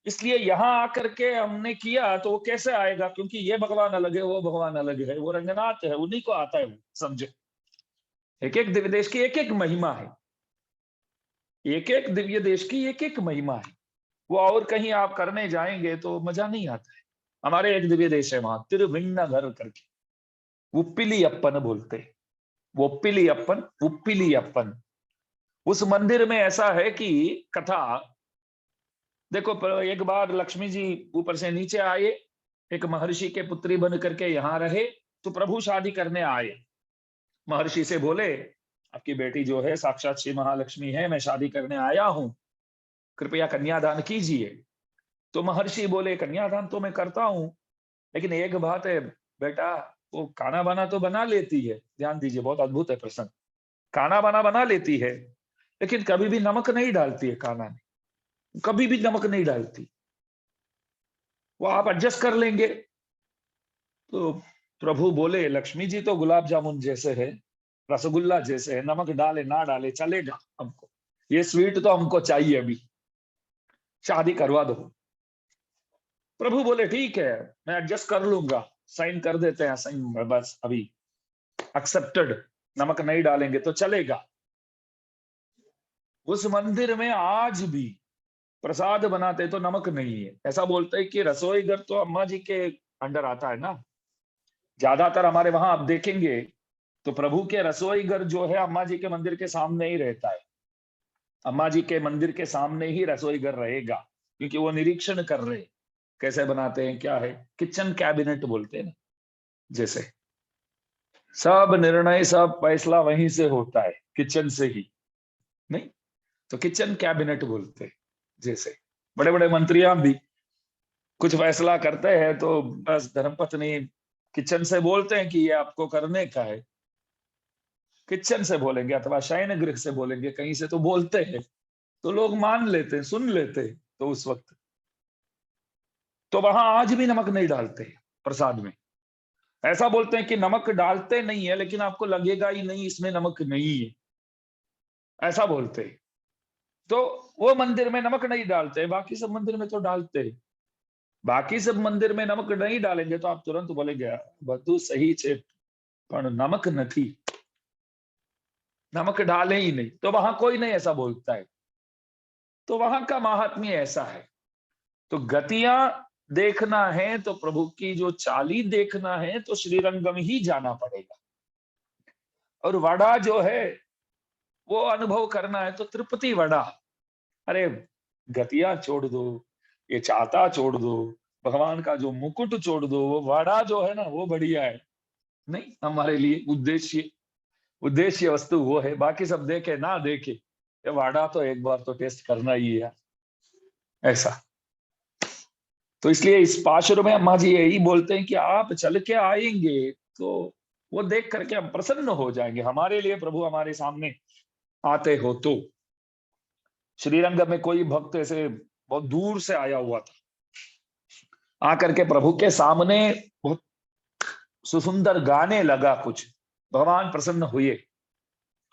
इसलिए यहाँ आकर के हमने किया तो वो कैसे आएगा, क्योंकि ये भगवान अलग है, वो भगवान अलग है, वो रंगनाथ है, उन्हीं को आता है वो, समझो। एक एक दिव्य देश की एक एक महिमा है, एक एक दिव्य देश की एक एक महिमा है। वो और कहीं आप करने जाएंगे तो मजा नहीं आता है। हमारे एक दिव्य देश है वहां, तिरुविन्नगर करके, उप्पिली अप्पन बोलते, वोप्पिली अप्पन, उप्पिली अप्पन। उस मंदिर में ऐसा है कि कथा देखो, एक बार लक्ष्मी जी ऊपर से नीचे आए, एक महर्षि के पुत्री बन करके यहाँ रहे, तो प्रभु शादी करने आए। महर्षि से बोले, आपकी बेटी जो है साक्षात श्री महालक्ष्मी है, मैं शादी करने आया हूं, कृपया कन्यादान कीजिए। तो महर्षि बोले, कन्यादान तो मैं करता हूं, लेकिन एक बात है बेटा, वो खाना बना तो बना लेती है, ध्यान दीजिए बहुत अद्भुत है प्रसंग, खाना बना बना लेती है, लेकिन कभी भी नमक नहीं डालती है कान्हा ने, कभी भी नमक नहीं डालती। वो आप एडजस्ट कर लेंगे। तो प्रभु बोले लक्ष्मी जी तो गुलाब जामुन जैसे है, रसगुल्ला जैसे है, नमक डाले ना डाले चलेगा हमको, ये स्वीट तो हमको चाहिए, अभी शादी करवा दो। प्रभु बोले ठीक है, मैं एडजस्ट कर लूंगा, साइन कर देते हैं, साइन बस अभी एक्सेप्टेड, नमक नहीं डालेंगे तो चलेगा। उस मंदिर में आज भी प्रसाद बनाते तो नमक नहीं है। ऐसा बोलते हैं कि रसोई घर तो अम्मा जी के अंडर आता है ना, ज्यादातर हमारे वहां आप देखेंगे तो प्रभु के रसोई घर जो है अम्मा जी के मंदिर के सामने ही रहता है। अम्मा जी के मंदिर के सामने ही रसोई घर रहेगा, क्योंकि वो निरीक्षण कर रहे कैसे बनाते हैं, क्या है, किचन कैबिनेट बोलते हैं ना, जैसे सब निर्णय सब फैसला वहीं से होता है, किचन से ही, नहीं तो किचन कैबिनेट बोलते हैं। जैसे बड़े बड़े मंत्रियां भी कुछ फैसला करते हैं तो बस धर्मपत्नी किचन से बोलते हैं कि ये आपको करने का है, किचन से बोलेंगे अथवा शयन गृह से बोलेंगे, कहीं से तो बोलते हैं, तो लोग मान लेते हैं, सुन लेते हैं। तो उस वक्त तो वहां आज भी नमक नहीं डालते प्रसाद में। ऐसा बोलते हैं कि नमक डालते नहीं है, लेकिन आपको लगेगा ही नहीं इसमें नमक नहीं है, ऐसा बोलते हैं। तो वो मंदिर में नमक नहीं डालते, बाकी सब मंदिर में तो डालते हैं। बाकी सब मंदिर में नमक नहीं डालेंगे तो आप तुरंत बोलेंगे બધું सही છે પણ नमक नहीं, नमक डाले ही नहीं, तो वहां कोई नहीं ऐसा बोलता है। तो वहां का महात्म्य ऐसा है। तो गतियां देखना है तो प्रभु की जो चाली देखना है तो श्रीरंगम ही जाना पड़ेगा। और वड़ा जो है वो अनुभव करना है तो तिरुपति वड़ा। अरे गतियां छोड़ दो, ये चाता छोड़ दो, भगवान का जो मुकुट छोड़ दो, वो वड़ा जो है ना वो बढ़िया है। नहीं, हमारे लिए उद्देश्य उद्देश्य वस्तु वो है, बाकी सब देखे ना देखे, ये वड़ा तो एक बार तो टेस्ट करना ही है ऐसा। तो इसलिए इस पाशुर में अम्मा जी यही बोलते हैं कि आप चल के आएंगे तो वो देख करके हम प्रसन्न हो जाएंगे, हमारे लिए प्रभु हमारे सामने आते हो तो। श्रीरंग में कोई भक्त ऐसे बहुत दूर से आया हुआ था, आकर के प्रभु के सामने बहुत सुसुंदर गाने लगा कुछ, भगवान प्रसन्न हुए,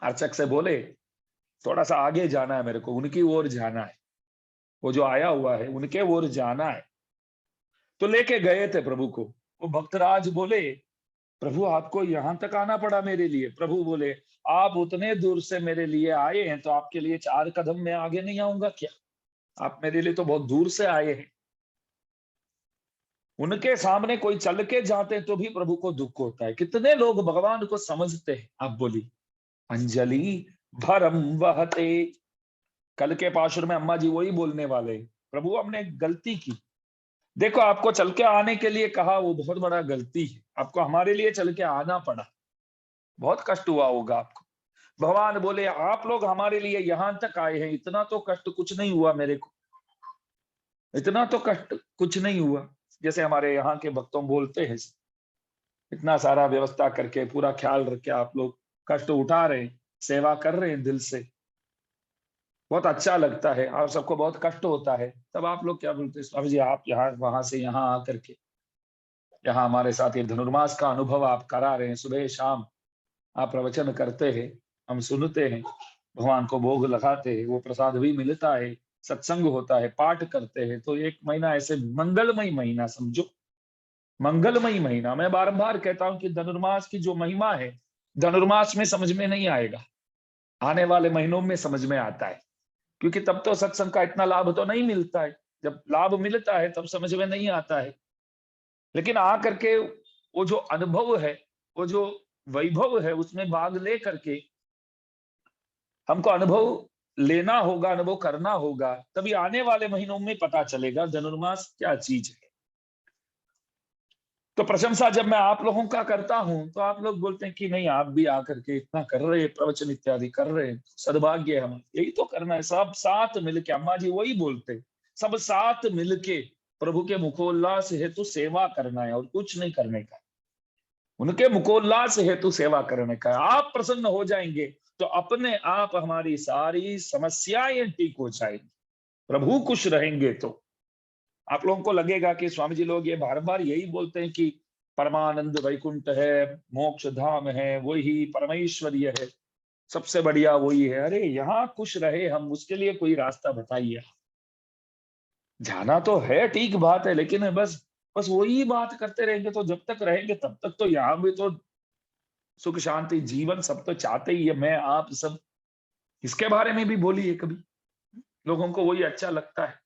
अर्चक से बोले थोड़ा सा आगे जाना है मेरे को, उनकी ओर जाना है, वो जो आया हुआ है उनके ओर जाना है। तो लेके गए थे प्रभु को। वो भक्तराज बोले प्रभु आपको यहां तक आना पड़ा मेरे लिए। प्रभु बोले आप उतने दूर से मेरे लिए आए हैं तो आपके लिए 4 कदम में आगे नहीं आऊंगा क्या? आप मेरे लिए तो बहुत दूर से आए हैं। उनके सामने कोई चल के जाते तो भी प्रभु को दुख होता है। कितने लोग भगवान को समझते हैं, आप बोली अंजलि भरम वहते। कल के पाशुर में अम्मा जी वही बोलने वाले, प्रभु हमने गलती की, देखो आपको चल के आने के लिए कहा वो बहुत बड़ा गलती है, आपको हमारे लिए चल के आना पड़ा, बहुत कष्ट हुआ होगा आपको। भगवान बोले आप लोग हमारे लिए यहां तक आए हैं, इतना तो कष्ट कुछ नहीं हुआ मेरे को, इतना तो कष्ट कुछ नहीं हुआ। जैसे हमारे यहाँ के भक्तों बोलते हैं, इतना सारा व्यवस्था करके पूरा ख्याल रख के आप लोग कष्ट उठा रहे हैं, सेवा कर रहे हैं दिल से, बहुत अच्छा लगता है। आप सबको बहुत कष्ट होता है, तब आप लोग क्या बोलते हैं स्वामी जी आप यहाँ वहां से यहाँ आकर के यहाँ हमारे साथ ये धनुर्मास का अनुभव आप करा रहे हैं, सुबह शाम आप प्रवचन करते हैं, हम सुनते हैं, भगवान को भोग लगाते हैं, वो प्रसाद भी मिलता है, सत्संग होता है, पाठ करते हैं। तो 1 महीना ऐसे मंगलमय महीना समझो, मंगलमय महीना। मैं बारंबार कहता हूं कि धनुर्मास की जो महिमा है धनुर्मास में समझ में नहीं आएगा, आने वाले महीनों में समझ में आता है, क्योंकि तब तो सत्संग का इतना लाभ तो नहीं मिलता है, जब लाभ मिलता है तब समझ में नहीं आता है। लेकिन आ करके वो जो अनुभव है, वो जो वैभव है, उसमें भाग ले करके हमको अनुभव लेना होगा, अनुभव करना होगा, तभी आने वाले महीनों में पता चलेगा धनुर्मास क्या चीज है। तो प्रशंसा जब मैं आप लोगों का करता हूं तो आप लोग बोलते हैं कि नहीं आप भी आकर के इतना कर रहे हैं, प्रवचन इत्यादि कर रहे हैं, सद्भाग्य है, हम यही तो करना है, सब साथ मिलके। अम्मा जी वही बोलते हैं, सब साथ मिलके प्रभु के मुखोल्लास हेतु सेवा करना है और कुछ नहीं करने का, उनके मुखोल्लास हेतु सेवा करने का है। आप प्रसन्न हो जाएंगे तो अपने आप हमारी सारी समस्याएं ठीक हो जाएंगी, प्रभु खुश रहेंगे। तो आप लोगों को लगेगा कि स्वामी जी लोग ये बार बार यही बोलते हैं कि परमानंद वैकुंठ है, मोक्ष धाम है, वही परमेश्वरीय है, सबसे बढ़िया वही है। अरे यहाँ खुश रहे हम, उसके लिए कोई रास्ता बताइए। जाना तो है, ठीक बात है, लेकिन बस बस वही बात करते रहेंगे तो जब तक रहेंगे तब तक तो यहाँ भी तो सुख शांति जीवन सब तो चाहते ही है। मैं आप सब इसके बारे में भी बोलिए कभी, लोगों को वही अच्छा लगता है।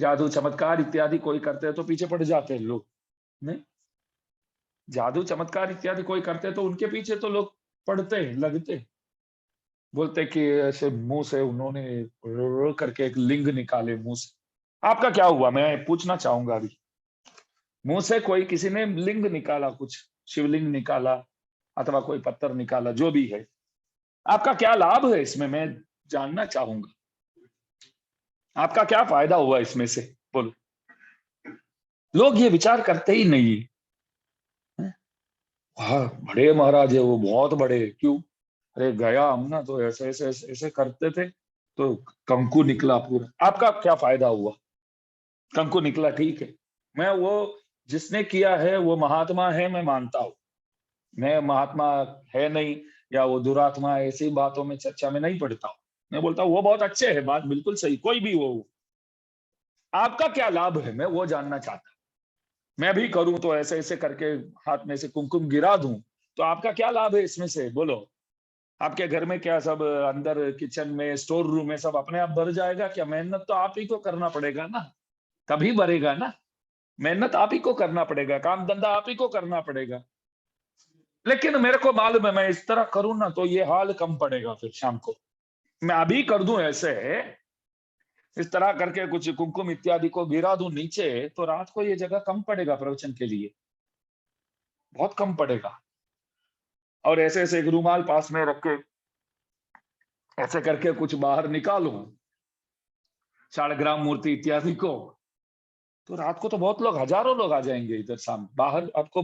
जादू चमत्कार इत्यादि कोई करते हैं तो पीछे पड़ जाते हैं लोग, नहीं? जादू चमत्कार इत्यादि कोई करते हैं तो उनके पीछे तो लोग पड़ते हैं, लगते हैं। बोलते कि ऐसे मुंह से उन्होंने करके एक लिंग निकाले मुंह से। आपका क्या हुआ, मैं पूछना चाहूंगा अभी। मुंह से कोई किसी ने लिंग निकाला, कुछ शिवलिंग निकाला अथवा कोई पत्थर निकाला, जो भी है, आपका क्या लाभ है इसमें, मैं जानना चाहूंगा। आपका क्या फायदा हुआ इसमें से, बोलो। लोग ये विचार करते ही नहीं है। हाँ बड़े महाराज है वो, बहुत बड़े, क्यों? अरे गया हम ना तो ऐसे ऐसे ऐसे ऐसे करते थे तो कंकु निकला पूरा। आपका क्या फायदा हुआ? कंकु निकला, ठीक है। मैं वो जिसने किया है वो महात्मा है, मैं मानता हूं। मैं महात्मा है नहीं या वो दुरात्मा है, ऐसी बातों में चर्चा में नहीं पड़ता हूं। मैं बोलता हूँ वो बहुत अच्छे है, बात बिल्कुल सही, कोई भी वो। आपका क्या लाभ है, मैं वो जानना चाहता हूं। मैं भी करूं तो ऐसे ऐसे करके हाथ में से कुमकुम गिरा दूं, तो आपका क्या लाभ है इसमें से, बोलो। आपके घर में क्या सब अंदर किचन में स्टोर रूम में सब अपने आप भर जाएगा क्या? मेहनत तो आप ही को करना पड़ेगा ना, तभी भरेगा ना। मेहनत आप ही को करना पड़ेगा, काम धंधा आप ही को करना पड़ेगा। लेकिन मेरे को मालूम है मैं इस तरह करूं ना तो ये हाल कम पड़ेगा, फिर शाम को मैं अभी कर दूं ऐसे, इस तरह करके कुछ कुमकुम इत्यादि को गिरा दूं नीचे, तो रात को ये जगह कम पड़ेगा प्रवचन के लिए, बहुत कम पड़ेगा। और ऐसे ऐसे एक रूमाल पास में रख के ऐसे करके कुछ बाहर निकालूं, शालग्राम मूर्ति इत्यादि को, तो रात को तो बहुत लोग, हजारों लोग आ जाएंगे इधर सामने। बाहर आपको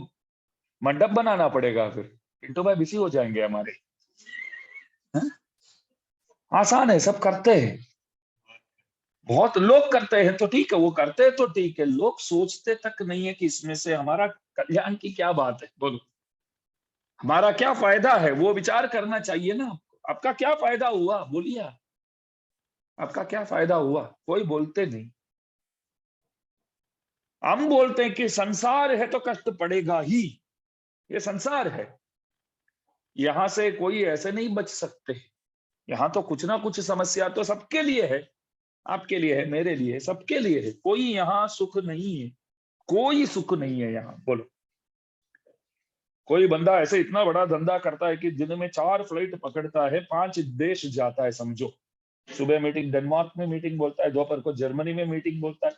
मंडप बनाना पड़ेगा, फिर पिंटू भाई बिजी हो जाएंगे हमारे। है? आसान है, सब करते हैं, बहुत लोग करते हैं तो ठीक है, वो करते हैं तो ठीक है। लोग सोचते तक नहीं है कि इसमें से हमारा कल्याण की क्या बात है, बोलो। हमारा क्या फायदा है, वो विचार करना चाहिए ना। आपका क्या फायदा हुआ, बोलिए। आपका क्या फायदा हुआ, कोई बोलते नहीं। हम बोलते हैं कि संसार है तो कष्ट पड़ेगा ही, ये संसार है, यहां से कोई ऐसे नहीं बच सकते। यहाँ तो कुछ ना कुछ समस्या तो सबके लिए है, आपके लिए है, मेरे लिए है, सबके लिए है। कोई यहाँ सुख नहीं है, कोई सुख नहीं है यहाँ, बोलो। कोई बंदा ऐसे इतना बड़ा धंधा करता है कि दिन में 4 फ्लाइट पकड़ता है, 5 देश जाता है, समझो। सुबह मीटिंग डेनमार्क में मीटिंग बोलता है, दोपहर को जर्मनी में मीटिंग बोलता है,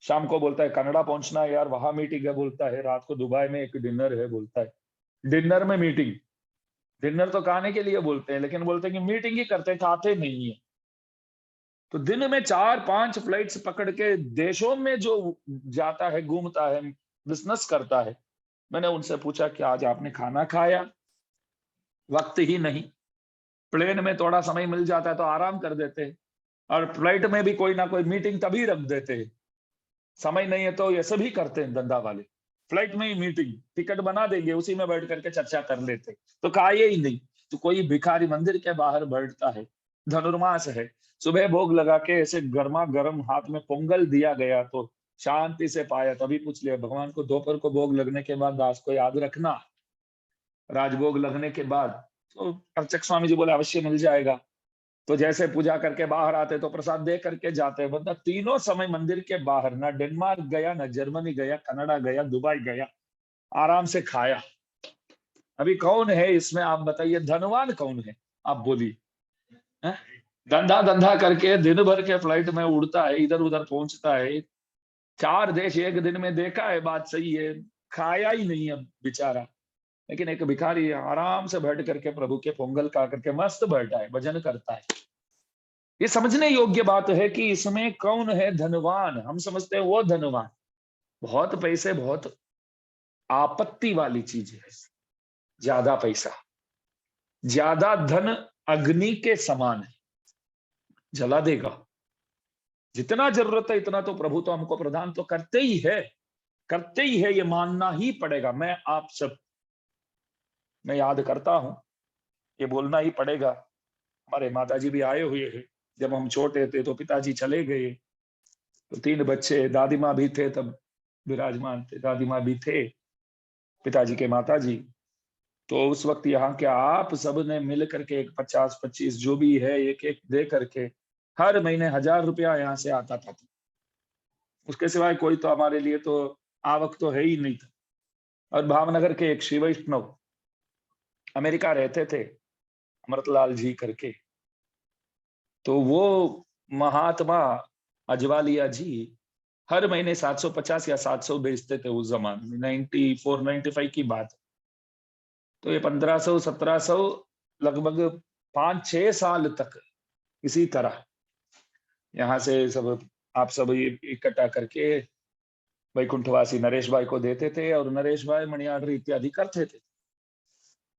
शाम को बोलता है कनाडा पहुंचना है यार, वहां मीटिंग है बोलता है, रात को दुबई में एक डिनर है बोलता है, डिनर में मीटिंग। डिनर तो खाने के लिए बोलते हैं, लेकिन बोलते हैं कि मीटिंग ही करते हैं, खाते नहीं है। तो दिन में 4-5 फ्लाइट्स पकड़ के देशों में जो जाता है, घूमता है, बिजनेस करता है। मैंने उनसे पूछा कि आज आपने खाना खाया? वक्त ही नहीं। प्लेन में थोड़ा समय मिल जाता है तो आराम कर देते हैं, और फ्लाइट में भी कोई ना कोई मीटिंग तभी रख देते हैं। समय नहीं है तो ये सभी करते हैं धंधा वाले, फ्लाइट में ही मीटिंग, टिकट बना देंगे, उसी में बैठ करके चर्चा कर लेते, तो खाए ही नहीं। तो कोई भिखारी मंदिर के बाहर बैठता है, धनुर्मास है, सुबह भोग लगा के ऐसे गर्मा गर्म हाथ में पोंगल दिया गया तो शांति से पाया। तभी पूछ लिया भगवान को, दोपहर को भोग लगने के बाद दास को याद रखना, राजभोग लगने के बाद। तो अर्चक स्वामी जी बोले अवश्य मिल जाएगा। तो जैसे पूजा करके बाहर आते तो प्रसाद दे करके जाते, बंदा तीनों समय मंदिर के बाहर, ना डेनमार्क गया, ना जर्मनी गया, कनाडा गया, दुबई गया, आराम से खाया। अभी कौन है इसमें, आप बताइए, धनवान कौन है, आप बोलिए। हैं? धंधा धंधा करके दिन भर के फ्लाइट में उड़ता है, इधर उधर पहुंचता है, 4 देश एक दिन में देखा है, बात सही है, खाया ही नहीं है बेचारा। लेकिन एक भिखारी आराम से बैठ करके प्रभु के पोंगल खा करके मस्त बैठा है, भजन करता है। ये समझने योग्य बात है कि इसमें कौन है धनवान। हम समझते हैं वो धनवान, बहुत पैसे बहुत आपत्ति वाली चीज है, ज्यादा पैसा। ज्यादा धन अग्नि के समान है, जला देगा। जितना जरूरत है इतना तो प्रभु तो हमको प्रदान तो करते ही है, करते ही है, ये मानना ही पड़ेगा। मैं आप सब, मैं याद करता हूं, ये बोलना ही पड़ेगा। हमारे माताजी भी आए हुए हैं, जब हम छोटे थे तो पिताजी चले गए, तो 3 बच्चे, दादी माँ भी थे तब विराजमान थे, दादी माँ भी थे, पिताजी के माताजी। तो उस वक्त यहाँ के आप सब ने मिल करके एक 50-25 जो भी है एक एक दे करके हर महीने 1000 रुपया यहाँ से आता था। उसके सिवाय कोई तो हमारे लिए तो आवक तो है ही नहीं था। और भावनगर के एक शिव वैष्णव अमेरिका रहते थे, अमृतलाल जी करके, तो वो महात्मा अजवालिया जी हर महीने 750 या 700 बेचते थे उस जमाने में, 94-95 की बात। तो ये 1500-1700 लगभग 5-6 साल तक इसी तरह यहाँ से सब आप सब इकट्ठा करके वैकुंठवासी नरेश भाई को देते थे, और नरेश भाई मनी ऑर्डर इत्यादि करते थे।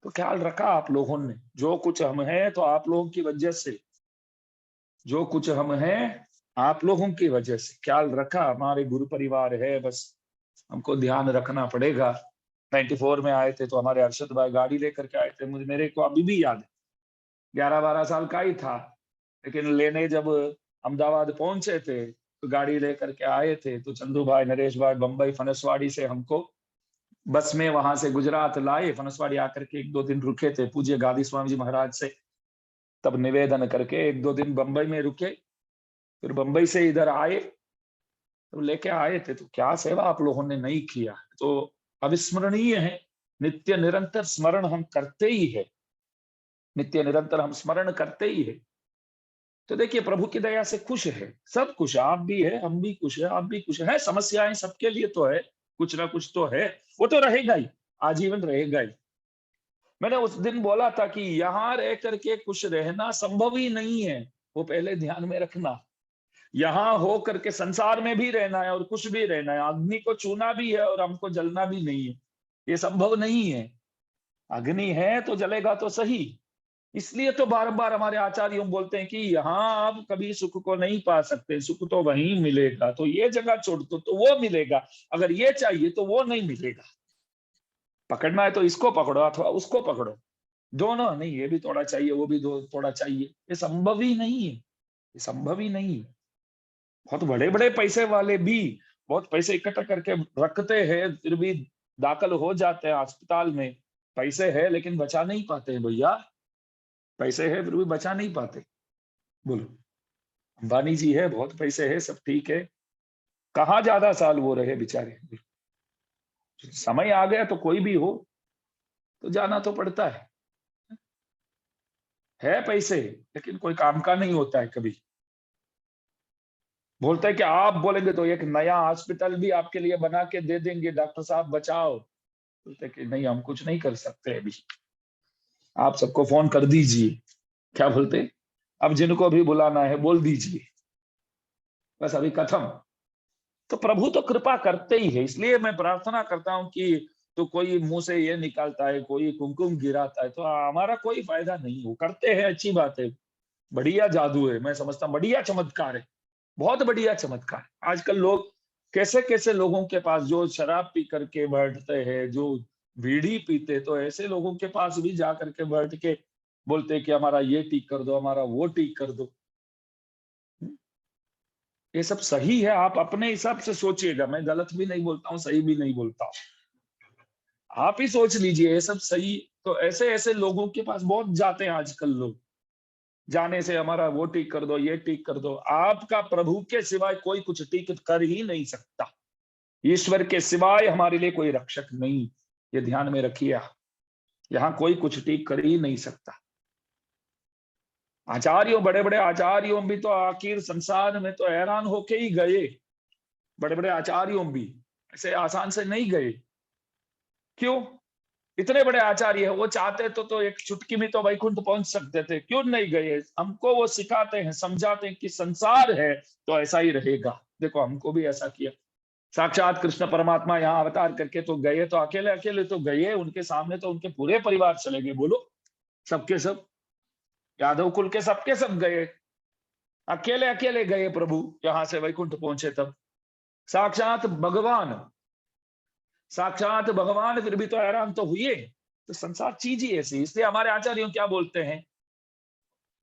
तो ख्याल रखा आप लोगों ने, जो कुछ हम हैं तो आप लोगों की वजह से, जो कुछ हम हैं आप लोगों की वजह से ख्याल रखा। हमारे गुरु परिवार है, बस हमको ध्यान रखना पड़ेगा। 94 में आए थे तो हमारे अरशद भाई गाड़ी लेकर के आए थे, मुझे मेरे को अभी भी याद है, 11-12 साल का ही था, लेकिन लेने जब अहमदाबाद पहुंचे थे तो गाड़ी लेकर के आए थे। तो चंदू भाई, नरेश भाई बम्बई फनसवाड़ी से हमको बस में वहां से गुजरात लाए, फनसवाड़ी आकर के 1-2 दिन रुके थे पूज्य गादी स्वामी जी महाराज से, तब निवेदन करके 1-2 दिन बंबई में रुके, फिर बंबई से इधर आए, तो लेके आए थे। तो क्या सेवा आप लोगों ने नहीं किया, तो अविस्मरणीय है। नित्य निरंतर स्मरण हम करते ही है, नित्य निरंतर हम स्मरण करते ही है। तो देखिए प्रभु की दया से खुश है, सब खुश है, आप भी है, हम भी खुश है, आप भी खुश है। समस्याएं सबके लिए तो है, कुछ ना कुछ तो है, वो तो रहेगा ही, आजीवन रहेगा ही। मैंने उस दिन बोला था कि यहाँ रह करके खुश रहना संभव ही नहीं है, वो पहले ध्यान में रखना। यहाँ हो करके संसार में भी रहना है और खुश भी रहना है, अग्नि को छूना भी है और हमको जलना भी नहीं है, ये संभव नहीं है। अग्नि है तो जलेगा तो सही। इसलिए तो बार बार हमारे आचार्य बोलते हैं कि यहाँ आप कभी सुख को नहीं पा सकते, सुख तो वहीं मिलेगा, तो ये जगह छोड़ दो तो वो मिलेगा, अगर ये चाहिए तो वो नहीं मिलेगा। पकड़ना है तो इसको पकड़ो अथवा उसको पकड़ो, दोनों नहीं, ये भी थोड़ा चाहिए वो भी थोड़ा चाहिए, ये संभव ही नहीं है, ये संभव ही नहीं है। बहुत बड़े बड़े पैसे वाले भी बहुत पैसे इकट्ठा करके रखते हैं, फिर भी दाखिल हो जाते हैं अस्पताल में, पैसे है लेकिन बचा नहीं पाते हैं भैया, पैसे है फिर भी बचा नहीं पाते। बोलो, अंबानी जी है, बहुत पैसे है, सब ठीक है, कहाँ ज्यादा साल वो रहे बेचारे। समय आ गया तो कोई भी हो तो जाना तो पड़ता है पैसे, लेकिन कोई काम का नहीं होता है कभी। बोलते हैं कि आप बोलेंगे तो एक नया हॉस्पिटल भी आपके लिए बना के दे देंगे, डॉक्टर साहब बचाओ। बोलते कि नहीं, हम कुछ नहीं कर सकते अभी, आप सबको फोन कर दीजिए, क्या बोलते, अब जिनको भी बुलाना है बोल दीजिए, बस अभी खत्म। तो प्रभु तो कृपा करते ही है, इसलिए मैं प्रार्थना करता हूं कि तो कोई मुंह से ये निकालता है, कोई कुमकुम गिराता है, तो हमारा कोई फायदा नहीं, वो करते हैं अच्छी बात है, बढ़िया जादू है, मैं समझता हूँ बढ़िया चमत्कार है, बहुत बढ़िया चमत्कार। आजकल लोग कैसे कैसे लोगों के पास जो शराब पी करके बैठते हैं, जो बीड़ी पीते, तो ऐसे लोगों के पास भी जा करके बैठ के बोलते हैं कि हमारा ये ठीक कर दो, हमारा वो ठीक कर दो। ये सब सही है, आप अपने हिसाब से सोचिएगा, मैं गलत भी नहीं बोलता हूँ, सही भी नहीं बोलता हूँ, आप ही सोच लीजिए ये सब सही। तो ऐसे ऐसे लोगों के पास बहुत जाते हैं आजकल लोग, जाने से हमारा वो ठीक कर दो, ये ठीक कर दो। आपका प्रभु के सिवाय कोई कुछ ठीक कर ही नहीं सकता, ईश्वर के सिवाय हमारे लिए कोई रक्षक नहीं, ये ध्यान में रखिए। यहाँ कोई कुछ ठीक कर ही नहीं सकता। आचार्यों, बड़े बड़े आचार्यों भी तो आखिर संसार में तो हैरान होके ही गए, बड़े बड़े आचार्यों भी ऐसे आसान से नहीं गए। क्यों? इतने बड़े आचार्य है, वो चाहते तो एक चुटकी में तो वैकुंठ पहुंच सकते थे, क्यों नहीं गए? हमको वो सिखाते हैं, समझाते हैं कि संसार है तो ऐसा ही रहेगा। देखो हमको भी ऐसा किया, साक्षात कृष्ण परमात्मा यहाँ अवतार करके तो गए, तो अकेले अकेले तो गए, उनके सामने तो उनके पूरे परिवार चले गए। बोलो, सबके सब यादव कुल के सबके सब गए, अकेले अकेले गए प्रभु यहां से वैकुंठ पहुंचे तब। साक्षात भगवान, साक्षात भगवान फिर भी तो हैरान तो हुए। तो संसार चीज ही ऐसी, इसलिए हमारे आचार्यों क्या बोलते हैं,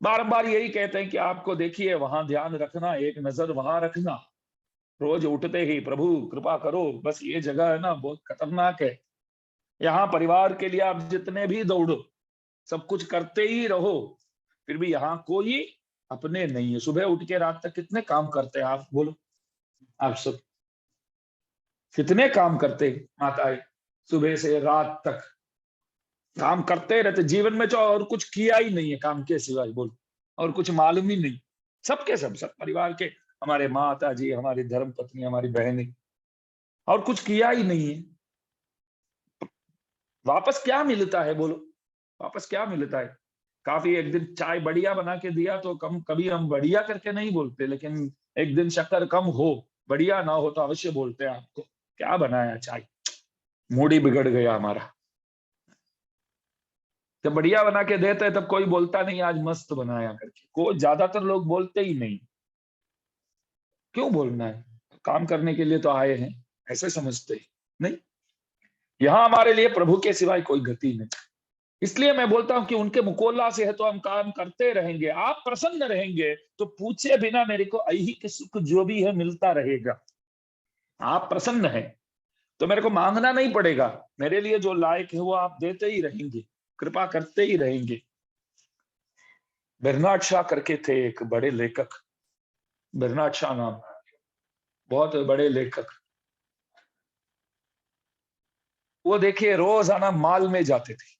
बार यही कहते हैं कि आपको देखिए वहां ध्यान रखना, एक नजर वहां रखना, रोज उठते ही प्रभु कृपा करो। बस ये जगह है ना बहुत खतरनाक है, यहाँ परिवार के लिए आप जितने भी दौड़ो, सब कुछ करते ही रहो, फिर भी यहाँ कोई अपने नहीं है। सुबह उठ के रात तक कितने काम करते हैं आप बोलो, आप सब कितने काम करते माताएं, सुबह से रात तक काम करते रहते, जीवन में जो और कुछ किया ही नहीं है काम के सिवाय बोलो, और कुछ मालूम ही नहीं। सबके सब परिवार के, हमारे माता जी, हमारी धर्म पत्नी, हमारी बहनें, और कुछ किया ही नहीं है। वापस क्या मिलता है बोलो, वापस क्या मिलता है। काफी एक दिन चाय बढ़िया बना के दिया तो कम, कभी हम बढ़िया करके नहीं बोलते, लेकिन एक दिन शक्कर कम हो, बढ़िया ना हो तो अवश्य बोलते हैं आपको क्या बनाया चाय, मूड ही बिगड़ गया हमारा। जब बढ़िया बना के देते हैं तब कोई बोलता नहीं आज मस्त बनाया करके, को ज्यादातर लोग बोलते ही नहीं। क्यों बोलना है, काम करने के लिए तो आए हैं, ऐसे समझते हैं। नहीं, यहाँ हमारे लिए प्रभु के सिवाय कोई गति नहीं। इसलिए मैं बोलता हूं कि उनके मुकोल्ला से है तो हम काम करते रहेंगे। आप प्रसन्न रहेंगे तो पूछे बिना मेरे को ऐहिक सुख जो भी है मिलता रहेगा। आप प्रसन्न है तो मेरे को मांगना नहीं पड़ेगा, मेरे लिए जो लायक है वो आप देते ही रहेंगे, कृपा करते ही रहेंगे। बर्नार्ड शॉ करके थे एक बड़े लेखक, बर्नार्ड शॉ नाम, बहुत बड़े लेखक। वो देखिए रोजाना माल में जाते थे,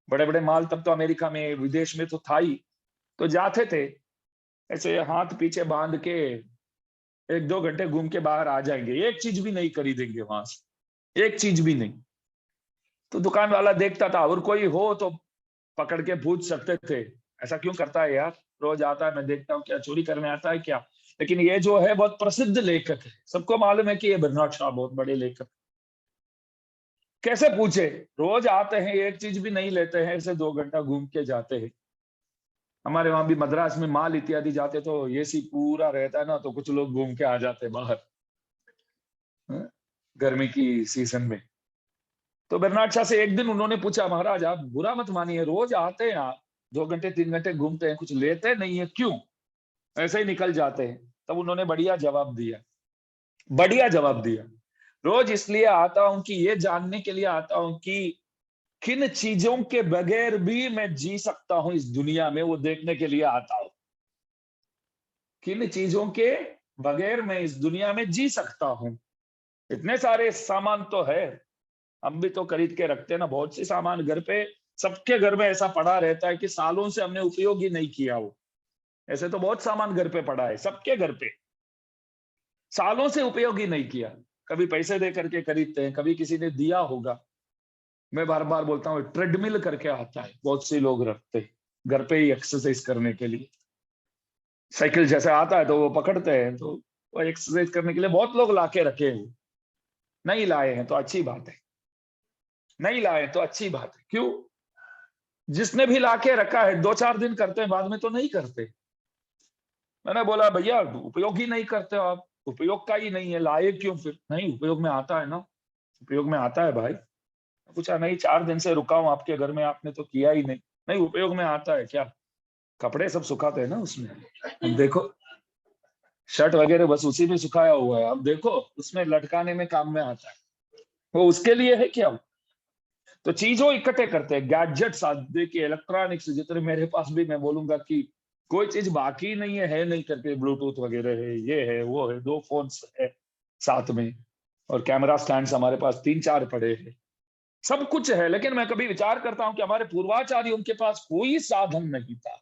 बड़े बड़े माल, तब तो अमेरिका में विदेश में तो था ही, तो जाते थे ऐसे हाथ पीछे बांध के, 1-2 घंटे घूम के बाहर आ जाएंगे, एक चीज भी नहीं खरीदेंगे वहां से, एक चीज भी नहीं। तो दुकान वाला देखता था, और कोई हो तो पकड़ के पूछ सकते थे ऐसा क्यों करता है यार, रोज आता है, मैं देखता हूँ क्या चोरी करने आता है क्या। लेकिन ये जो है बहुत प्रसिद्ध लेखक है, सबको मालूम है कि ये बर्नार्ड शॉ बहुत बड़े लेखक। कैसे पूछे, रोज आते हैं एक चीज भी नहीं लेते हैं, ऐसे 2 घंटा घूम के जाते हैं। हमारे वहां भी मद्रास में माल इत्यादि जाते तो एसी पूरा रहता है ना, तो कुछ लोग घूम के आ जाते बाहर गर्मी की सीजन में। तो बर्नार्ड शाह से एक दिन उन्होंने पूछा, महाराज आप बुरा मत मानिए, रोज आते हैं आप, 2 घंटे 3 घंटे घूमते हैं, कुछ लेते नहीं है क्यों, ऐसे ही निकल जाते हैं। तब उन्होंने बढ़िया जवाब दिया, बढ़िया जवाब दिया, रोज इसलिए आता हूं कि ये जानने के लिए आता हूं कि किन चीजों के बगैर भी मैं जी सकता हूं इस दुनिया में, वो देखने के लिए आता हूं। किन चीजों के बगैर मैं इस दुनिया में जी सकता हूं। इतने सारे सामान तो है, हम भी तो खरीद के रखते हैं ना, बहुत से सामान घर पे, सबके घर में ऐसा पड़ा रहता है कि सालों से हमने उपयोग ही नहीं किया वो। ऐसे तो बहुत सामान घर पे पड़ा है, सबके घर पे सालों से उपयोग ही नहीं किया, कभी पैसे दे करके खरीदते हैं, कभी किसी ने दिया होगा। मैं बार बार बोलता हूँ, ट्रेडमिल करके आता है, बहुत से लोग रखते हैं घर पे ही एक्सरसाइज करने के लिए। साइकिल जैसे आता है तो वो पकड़ते हैं, तो वो एक्सरसाइज करने के लिए बहुत लोग लाके रखे हैं। नहीं लाए हैं तो अच्छी बात है, नहीं लाए तो अच्छी बात है। क्यों, जिसने भी लाके रखा है 2-4 दिन करते हैं, बाद में तो नहीं करते। मैंने बोला भैया उपयोग ही नहीं करते हो आप, उपयोग का ही नहीं है, लाए क्यों फिर। नहीं उपयोग में आता है ना, उपयोग में आता है भाई। पूछा, नहीं 4 दिन से रुका हूं आपके घर में, आपने तो किया ही नहीं। नहीं उपयोग में आता है क्या, कपड़े सब सुखाते हैं ना उसमें, अब देखो शर्ट वगैरह बस उसी में सुखाया हुआ है, अब देखो उसमें लटकाने में काम में आता है, वो उसके लिए है क्या। तो चीजों इकट्ठे करते हैं, गैजेट्स, देखिए इलेक्ट्रॉनिक्स जितने मेरे पास भी, मैं बोलूंगा कि कोई चीज बाकी नहीं है नहीं करके, ब्लूटूथ वगैरह है, ये है वो है, 2 फोन्स है साथ में, और कैमरा स्टैंड्स हमारे पास 3-4 पड़े हैं, सब कुछ है। लेकिन मैं कभी विचार करता हूं कि हमारे पूर्वाचार्य, उनके पास कोई साधन नहीं था,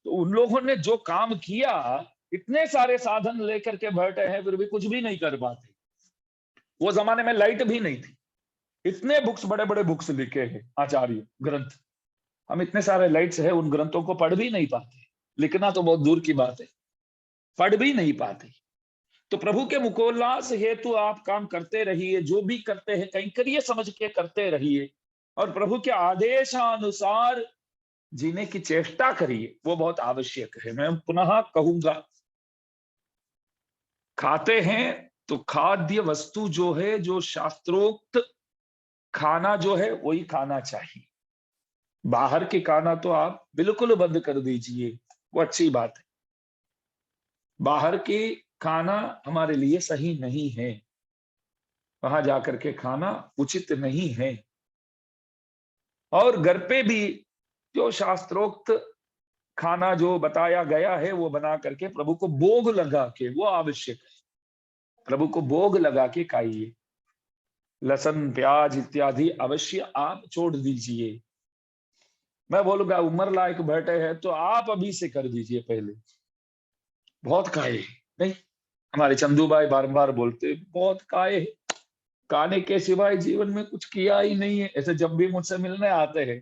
तो उन लोगों ने जो काम किया, इतने सारे साधन लेकर के बैठे हैं फिर भी कुछ भी नहीं कर पाते। वो जमाने में लाइट भी नहीं थी, इतने बुक्स, बड़े बड़े बुक्स लिखे हैं आचार्य ग्रंथ, हम इतने सारे लाइट्स है, उन ग्रंथों को पढ़ भी नहीं पाते, लिखना तो बहुत दूर की बात है, पढ़ भी नहीं पाते। तो प्रभु के मुकोल्लास हेतु आप काम करते रहिए, जो भी करते हैं कहीं करिए समझ के करते रहिए, और प्रभु के आदेशानुसार जीने की चेष्टा करिए, वो बहुत आवश्यक है। मैं पुनः कहूंगा, खाते हैं तो खाद्य वस्तु जो है, जो शास्त्रोक्त खाना जो है वही खाना चाहिए। बाहर के खाना तो आप बिल्कुल बंद कर दीजिए, वो अच्छी बात है। बाहर के खाना हमारे लिए सही नहीं है, वहां जाकर के खाना उचित नहीं है। और घर पे भी जो शास्त्रोक्त खाना जो बताया गया है वो बना करके प्रभु को भोग लगा के, वो आवश्यक है। प्रभु को भोग लगा के खाइए। लहसुन प्याज इत्यादि अवश्य आप छोड़ दीजिए। मैं बोलूंगा उम्र लायक बैठे हैं तो आप अभी से कर दीजिए। पहले बहुत खाए नहीं, हमारे चंदू भाई बार बोलते बहुत खाए, खाने के सिवाय जीवन में कुछ किया ही नहीं है। ऐसे जब भी मुझसे मिलने आते हैं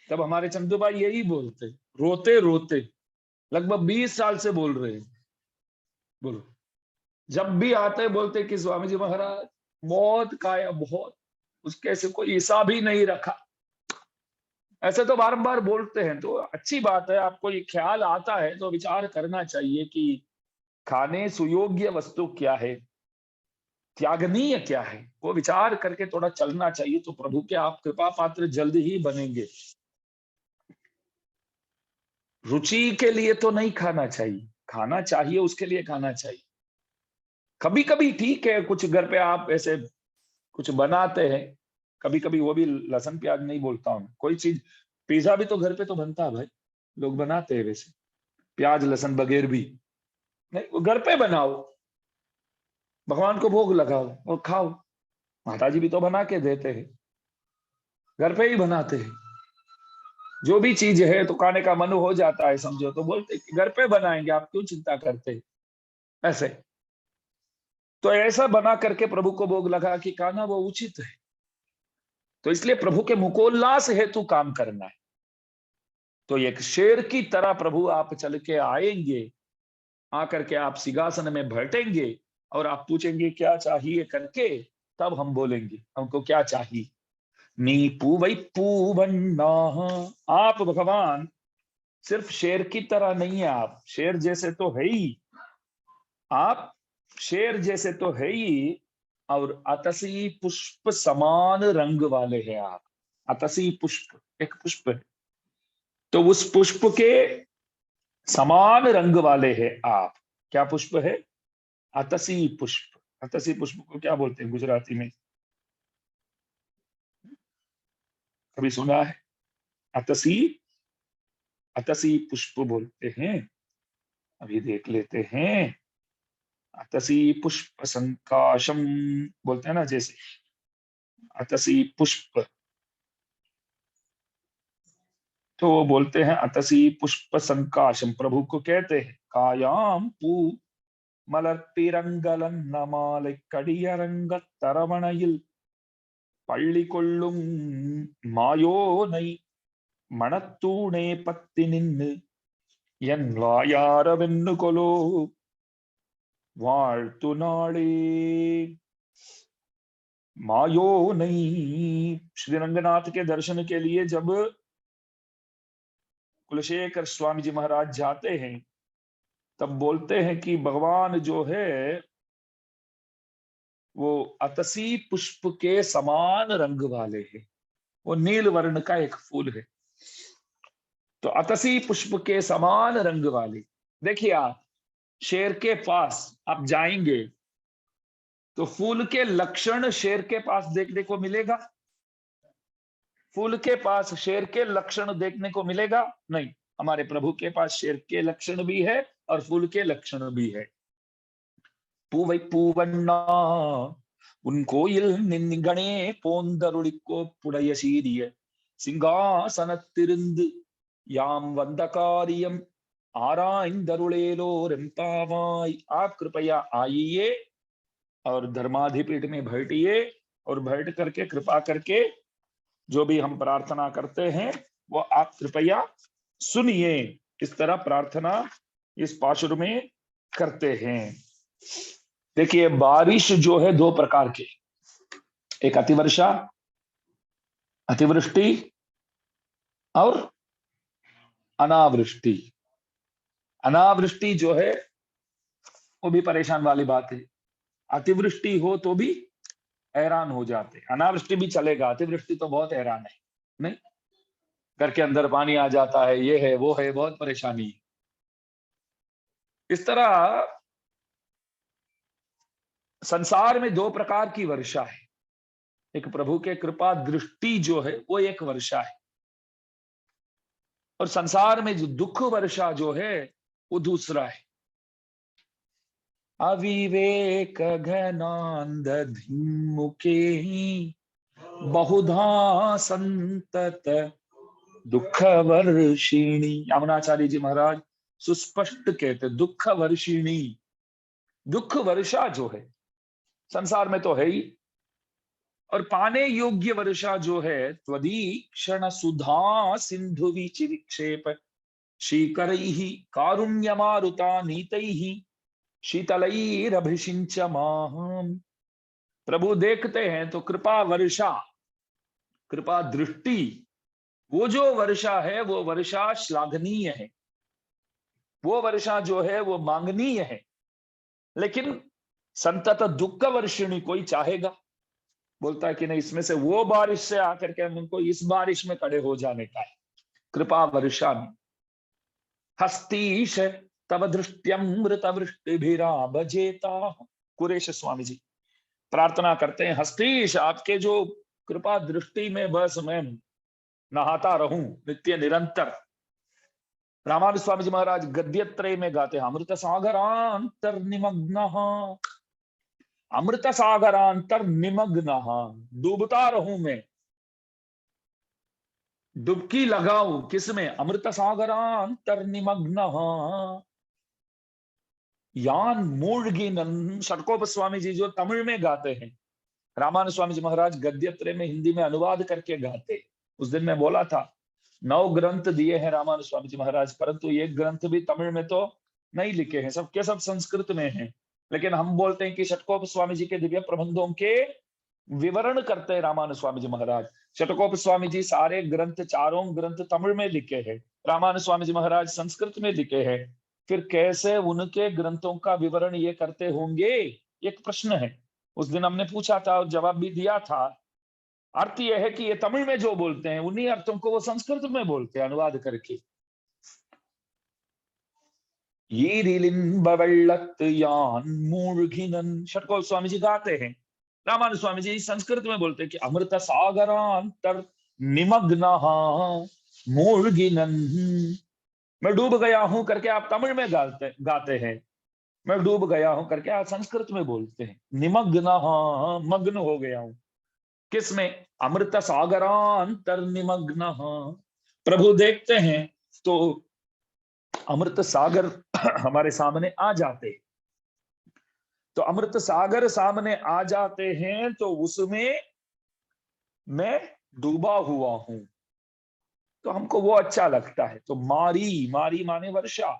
तब हमारे चंदू भाई यही बोलते, रोते रोते, लगभग 20 साल से बोल रहे हैं। बोलो, जब भी आते बोलते कि स्वामी जी महाराज बहुत खाया, बहुत, उसके से कोई हिसाब ही नहीं रखा। ऐसे तो बारंबार बोलते हैं, तो अच्छी बात है। आपको ये ख्याल आता है तो विचार करना चाहिए कि खाने सुयोग्य वस्तु क्या है, त्यागनीय क्या है, वो विचार करके थोड़ा चलना चाहिए। तो प्रभु के आप कृपा पात्र जल्द ही बनेंगे। रुचि के लिए तो नहीं खाना चाहिए, खाना चाहिए उसके लिए खाना चाहिए। कभी कभी ठीक है, कुछ घर पे आप ऐसे कुछ बनाते हैं, कभी कभी वो भी लहसुन प्याज नहीं बोलता हूँ, कोई चीज, पिज्जा भी तो घर पे तो बनता है भाई, लोग बनाते हैं वैसे, प्याज लहसुन बगैर भी। नहीं, वो घर पे बनाओ, भगवान को भोग लगाओ और खाओ। माता जी भी तो बना के देते हैं, घर पे ही बनाते हैं। जो भी चीज है तो खाने का मन हो जाता है समझो, तो बोलते कि घर पे बनाएंगे, आप क्यों चिंता करते हैं? ऐसे तो ऐसा बना करके प्रभु को भोग लगा कि खाना वो उचित है। तो इसलिए प्रभु के मुकोल्लास हेतु काम करना है। तो एक शेर की तरह प्रभु आप चल के आएंगे, आकर के आप सिंहासन में बैठेंगे और आप पूछेंगे क्या चाहिए करके, तब हम बोलेंगे हमको क्या चाहिए। नी पूवई पूवन्ना, आप भगवान सिर्फ शेर की तरह नहीं है, आप शेर जैसे तो है ही, आप शेर जैसे तो है ही, और अतसी पुष्प समान रंग वाले हैं आप। अतसी पुष्प एक पुष्प है, तो उस पुष्प के समान रंग वाले हैं आप। क्या पुष्प है? अतसी पुष्प। अतसी पुष्प को क्या बोलते हैं गुजराती में? कभी सुना है? अतसी, अतसी पुष्प बोलते हैं। अभी देख लेते हैं। अतसी पुष्प संकाशम बोलते हैं ना, जैसे अतसी पुष्प, तो वो बोलते हैं अतसी पुष्प संकाशम, प्रभु को कहते हैं कायाम पू மலர்த்திரங்கலன் நமாலை கடியரங்க தரவணையில் பள்ளி கொள்ளும் மாயோனை மணத்தூணே பத்தி நின்னு என் வாயாரவென்னு கொலோ வாழ்த்து நாளே। मायो नहीं, श्री रंगनाथ के दर्शन के लिए जब कुलशेखर स्वामी जी महाराज जाते हैं तब बोलते हैं कि भगवान जो है वो अतसी पुष्प के समान रंग वाले हैं। वो नील वर्ण का एक फूल है, तो अतसी पुष्प के समान रंग वाले। देखिए आप शेर के पास आप जाएंगे तो फूल के लक्षण शेर के पास देखने को मिलेगा? फूल के पास शेर के लक्षण देखने को मिलेगा? नहीं। हमारे प्रभु के पास शेर के लक्षण भी है और फूल के लक्षण भी है। பூவை பூவண்ணா உன் கோயில் நின்கணே போந்தருளிக்கோ புடைய சீரிய சிங்காசனத்திருந்து யாம் வந்த காரியம் आराइंदरुलेलो रेम्पावाई। आप कृपया आइए और धर्माधिपीठ में बैठिए और बैठ करके कृपा करके जो भी हम प्रार्थना करते हैं वो आप कृपया सुनिए। इस तरह प्रार्थना इस पाशुर में करते हैं। देखिए बारिश जो है दो प्रकार के, एक अतिवर्षा अतिवृष्टि और अनावृष्टि। अनावृष्टि जो है वो भी परेशान वाली बात है। अतिवृष्टि हो तो भी हैरान हो जाते, अनावृष्टि भी चलेगा, अतिवृष्टि तो बहुत हैरान है। नहीं, घर के अंदर पानी आ जाता है, ये है वो है, बहुत परेशानी है। इस तरह संसार में दो प्रकार की वर्षा है। एक प्रभु के कृपा दृष्टि जो है वो एक वर्षा है, और संसार में जो दुख वर्षा जो है वो दूसरा है। अविवेक घनांधमुखे बहुधा संतत दुख वर्षिणी। यमुनाचार्य जी महाराज सुस्पष्ट कहते, दुख वर्षिणी, दुख वर्षा जो है संसार में तो है ही, और पाने योग्य वर्षा जो है त्वदीक्षण सुधा सिंधु विचिक्षेप शीकरैः कारुण्यमारुता नीतैः शीतलैरभिषिञ्चमाम्। प्रभु देखते हैं तो कृपा वर्षा, कृपा दृष्टि, वो जो वर्षा है वो वर्षा श्लाघनीय है, वो वर्षा जो है वो मांगनीय है। लेकिन संतत दुख वर्षिणी कोई चाहेगा, बोलता है कि नहीं, इसमें से वो बारिश से आकर के हमको इस बारिश में खड़े हो जाने का है। कृपा वर्षा में हस्तीश तब दृष्टियमृत वृष्टिभिरा भजेता। कुरेश स्वामी जी प्रार्थना करते हैं, हस्तीश आपके जो कृपा दृष्टि में बस मैं नहाता रहूं नित्य निरंतर। रामानुज स्वामी जी महाराज गद्यत्रय में गाते हैं, अमृत सागरांतर निमग्न, अमृत सागरांतर निमग्न, डूबता रहूं मैं, डुबकी लगाऊं किसमें, अमृत सागरांतर निमग्न यान मूढ़गिनन। षटकोप स्वामी जी जो तमिल में गाते हैं, रामानुज स्वामी जी महाराज गद्यत्रय में हिंदी में अनुवाद करके गाते। उस दिन मैं बोला था 9 ग्रंथ दिए हैं रामानुज स्वामी जी महाराज, परंतु एक ग्रंथ भी तमिल में तो नहीं लिखे हैं, सबके सब संस्कृत में हैं। लेकिन हम बोलते हैं कि षटकोप स्वामी जी के दिव्य प्रबंधों के विवरण करते हैं रामानुज स्वामी जी महाराज। षटकोप स्वामी जी सारे ग्रंथ, चारों ग्रंथ तमिल में लिखे हैं, रामानुज स्वामी जी महाराज संस्कृत में लिखे हैं। फिर कैसे उनके ग्रंथों का विवरण ये करते होंगे, एक प्रश्न है। उस दिन हमने पूछा था और जवाब भी दिया था। अर्थ यह है कि ये तमिल में जो बोलते हैं उन्हीं अर्थों को वो संस्कृत में बोलते हैं अनुवाद करके। षटकोप स्वामी जी गाते हैं, रामानुज स्वामी जी संस्कृत में बोलते हैं कि अमृत सागरांतर निमग्न मूर्गिनन। मैं डूब गया हूं करके आप तमिल में गाते हैं, मैं डूब गया हूं करके आप संस्कृत में बोलते हैं। निमग्न, मग्न हो गया हूं किसमें, अमृत सागरांतर निमग्न। प्रभु देखते हैं तो अमृत सागर हमारे सामने आ जाते, तो अमृत सागर सामने आ जाते हैं तो उसमें मैं डूबा हुआ हूं, तो हमको वो अच्छा लगता है। तो मारी, मारी माने वर्षा,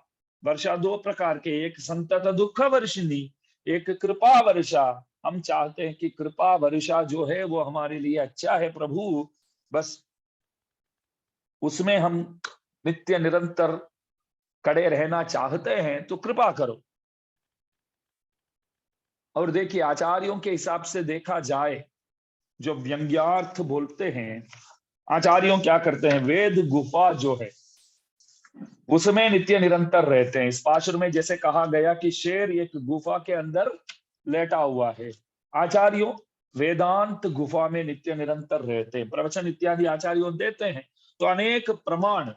वर्षा दो प्रकार के, एक संतत दुख वर्षिणी, एक कृपा वर्षा। हम चाहते हैं कि कृपा वर्षा जो है वो हमारे लिए अच्छा है प्रभु, बस उसमें हम नित्य निरंतर कड़े रहना चाहते हैं, तो कृपा करो। और देखिए आचार्यों के हिसाब से देखा जाए, जो व्यंग्यार्थ बोलते हैं आचार्यों क्या करते हैं, वेद गुफा जो है उसमें नित्य निरंतर रहते हैं। इस पाशुर में जैसे कहा गया कि शेर एक गुफा के अंदर लेटा हुआ है, आचार्यों वेदांत गुफा में नित्य निरंतर रहते हैं, प्रवचन इत्यादि आचार्यों देते हैं, तो अनेक प्रमाण,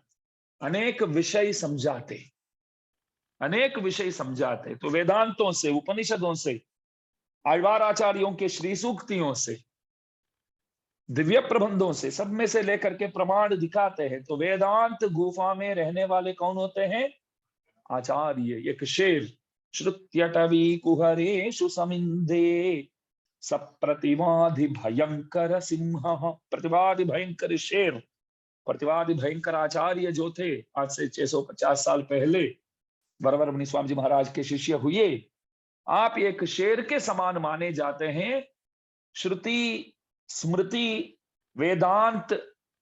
अनेक विषय समझाते, अनेक विषय समझाते। तो वेदांतों से, उपनिषदों से, आழ்वार आचार्यों के श्री सूक्तियों से, दिव्य प्रबंधों से, सब में से लेकर के प्रमाण दिखाते हैं। तो वेदांत गुफा में रहने वाले कौन होते हैं, आचार्य। एक शेर, श्रुत्यटवी कुहरेषु समिंधे सप्रतिवादि भयंकर सिंह। प्रतिवादि भयंकर शेर, प्रतिवादि भयंकर आचार्य जो थे, आज से 650 साल पहले वरवर मुनि स्वामी जी महाराज के शिष्य हुए। आप एक शेर के समान माने जाते हैं। श्रुति स्मृति वेदांत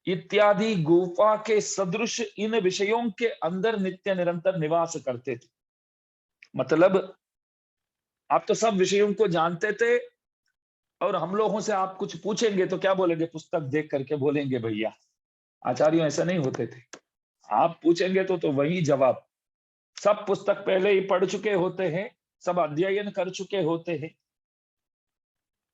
इत्यादि गुफा के सदृश इन विषयों के अंदर नित्य निरंतर निवास करते थे। मतलब आप तो सब विषयों को जानते थे, और हम लोगों से आप कुछ पूछेंगे तो क्या बोलेंगे? पुस्तक देख करके बोलेंगे भैया। आचार्यों ऐसा नहीं होते थे। आप पूछेंगे तो वही जवाब। सब पुस्तक पहले ही पढ़ चुके होते हैं, सब अध्ययन कर चुके होते हैं।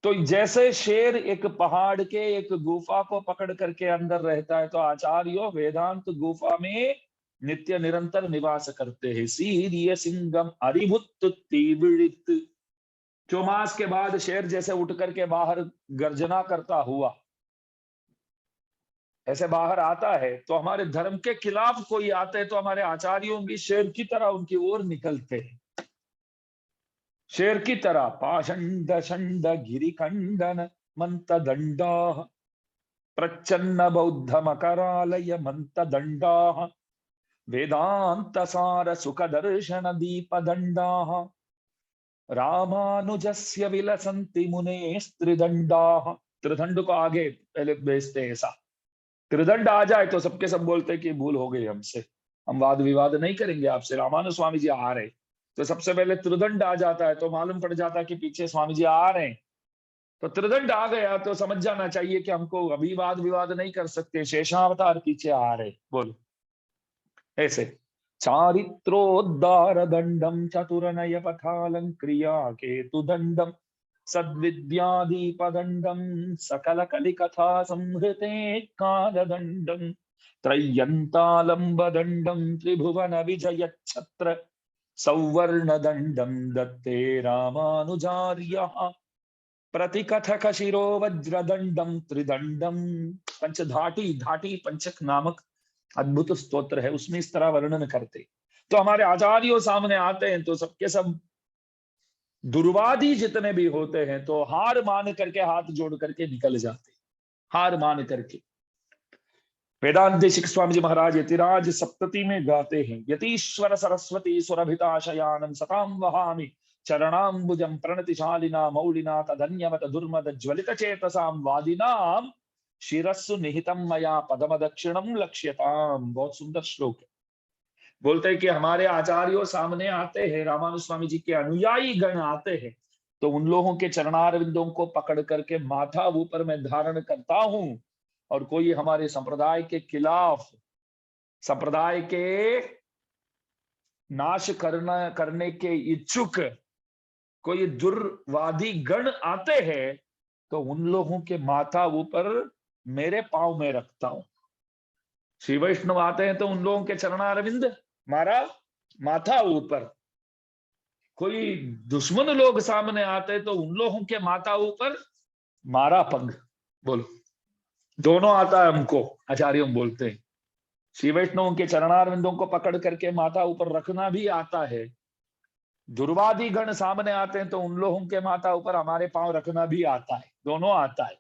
तो जैसे शेर एक पहाड़ के एक गुफा को पकड़ करके अंदर रहता है, तो आचार्यों वेदांत गुफा में नित्य निरंतर निवास करते हैं। सीरिय सिंगम अरिभुत तीव्रित। चौमास के बाद शेर जैसे उठ करके बाहर गर्जना करता हुआ ऐसे बाहर आता है, तो हमारे धर्म के खिलाफ कोई आते हैं तो हमारे आचार्यों भी शेर की तरह उनकी ओर निकलते हैं। शेर की तरह पाषंड षंड गिरिखंडन मंत दंडा प्रच्छन्न बौद्ध मकरालय मंत दंडा वेदांत सार सुख दर्शन दीप दंडा रामानुजस्य विलसन्ति मुने त्रिदंडा। त्रिदंड को आगे पहले भेजते हैं ऐसा। त्रिदंड आ जाए तो सबके सब बोलते हैं कि भूल हो गई हमसे, हम वाद विवाद नहीं करेंगे आपसे। रामानुज स्वामी जी आ रहे तो सबसे पहले त्रिदंड आ जाता है, तो मालूम पड़ जाता है कि पीछे स्वामी जी आ रहे हैं। तो त्रिदंड आ गया तो समझ जाना चाहिए कि हमको अभी वाद विवाद नहीं कर सकते, शेषावतार पीछे आ रहे। बोलो ऐसे। चारित्रोद्धार दंडम चतुरनय पथालंक्रिया केतु दंडम सद्विद्यादीपदंडम सकल कलिकथा संहृते कालदंडम त्रय्यंतालंबदंडम त्रिभुवन विजय छत्र सौवर्ण दंडम दत्ते रामानुजार्यः प्रतिकथक शिरो वज्रदंडम त्रिदंडम। पंचधाटी धाटी पंचक नामक अद्भुत स्तोत्र है, उसमें इस तरह वर्णन करते। तो हमारे आचार्यों सामने आते हैं तो सबके सब दुर्वादी जितने भी होते हैं तो हार मान करके हाथ जोड़ करके निकल जाते, हार मान करके। वेदांत देशिक स्वामी जी महाराज यतिराज सप्तती में गाते हैं, यतीश्वर सरस्वती सुरभिताशयानम सताम वहामि चरणाम्बुजम प्रणतिशालिना मौलिना तदन्यवत दुर्मद ज्वलित चेतसाम वादिनाम शिरस्सु निहितम मया पदम दक्षिणम लक्ष्यताम। बहुत सुंदर श्लोक है। बोलते हैं कि हमारे आचार्यों सामने आते हैं, रामानुज स्वामी जी के अनुयायी गण आते हैं, तो उन लोगों के चरणारविंदों को पकड़ करके माथा ऊपर में धारण करता हूं। और कोई हमारे संप्रदाय के खिलाफ, संप्रदाय के नाश करने के इच्छुक कोई दुर्वादी गण आते हैं, तो उन लोगों के माथा ऊपर मेरे पांव में रखता हूं। श्री वैष्णव आते हैं तो उन लोगों के चरणारविंद मारा माथा ऊपर। कोई दुश्मन लोग सामने आते हैं तो उन लोगों के माथा ऊपर मारा पंग। बोलो, दोनों आता है हमको, आचार्यों बोलते हैं। श्री वैष्णव के चरणारविंदों को पकड़ करके माथा ऊपर रखना भी आता है। दुर्वादी गण सामने आते हैं तो उन लोगों के माथा ऊपर हमारे पांव रखना भी आता है, दोनों आता है।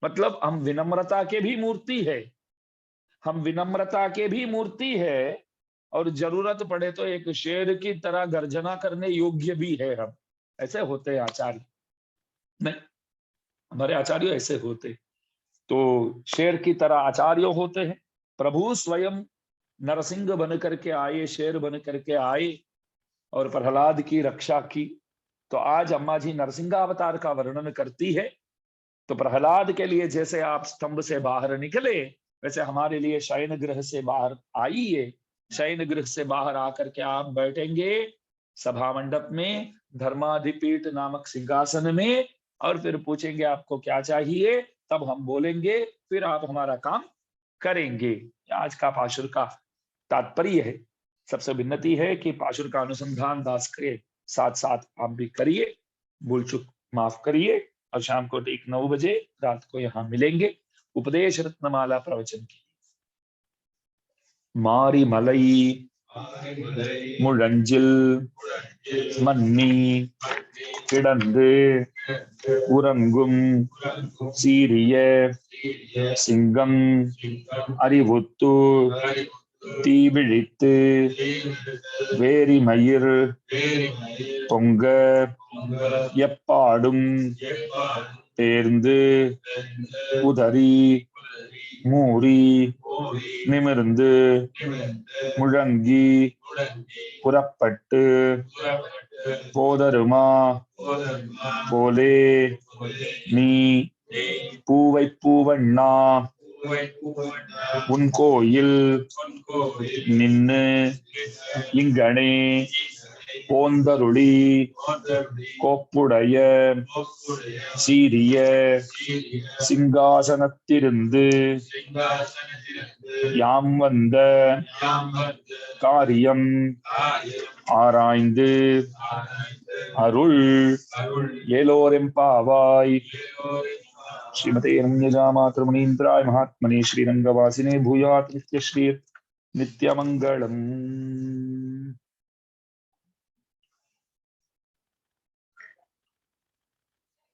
मतलब हम विनम्रता के भी मूर्ति है, हम विनम्रता के भी मूर्ति है, और जरूरत पड़े तो एक शेर की तरह गर्जना करने योग्य भी है हम। ऐसे होते हैं आचार्य, नहीं हमारे आचार्य ऐसे होते। तो शेर की तरह आचार्य होते हैं। प्रभु स्वयं नरसिंह बन करके आए, शेर बन करके आए और प्रहलाद की रक्षा की। तो आज अम्मा जी नरसिंहावतार का वर्णन करती है। तो प्रहलाद के लिए जैसे आप स्तंभ से बाहर निकले, वैसे हमारे लिए शयन गृह से बाहर आइए। शयन गृह से बाहर आकर के आप बैठेंगे सभा मंडप में, धर्माधिपीठ नामक सिंहासन में, और फिर पूछेंगे आपको क्या चाहिए, तब हम बोलेंगे, फिर आप हमारा काम करेंगे। आज का पाशुर का तात्पर्य है। सबसे विनती है कि पाशुर का अनुसंधान दास के साथ साथ आप भी करिए, भूल चूक माफ करिए। और शाम को ठीक 9 बजे रात को यहाँ मिलेंगे उपदेश रत्नमाला प्रवचन की। मारी मलई मुड़ंजिल मन्नी किडंदे उरंगुम सीरिय सिंगम अरिभुत्तु तीबिड़ित वेरिमयर பொங்க எப்பாடும் தேர்ந்து உதறி மூரி நிமிர்ந்து முழங்கி புறப்பட்டு போதருமா போலே நீ பூவை பூவண்ணா உன் கோயில் நின்னு இங்கனே போந்தருளி கோப்புடைய சீரிய சிங்காசனத்திருந்து யாம் வந்த காரியம் ஆராய்ந்து அருள் ஏலோரெம்பாவாய். श्रीमते रंगजामातृमुनीन्द्राय महात्मने श्रीरंगवासिने भूयात् नित्यश्री नित्यमंगलम्.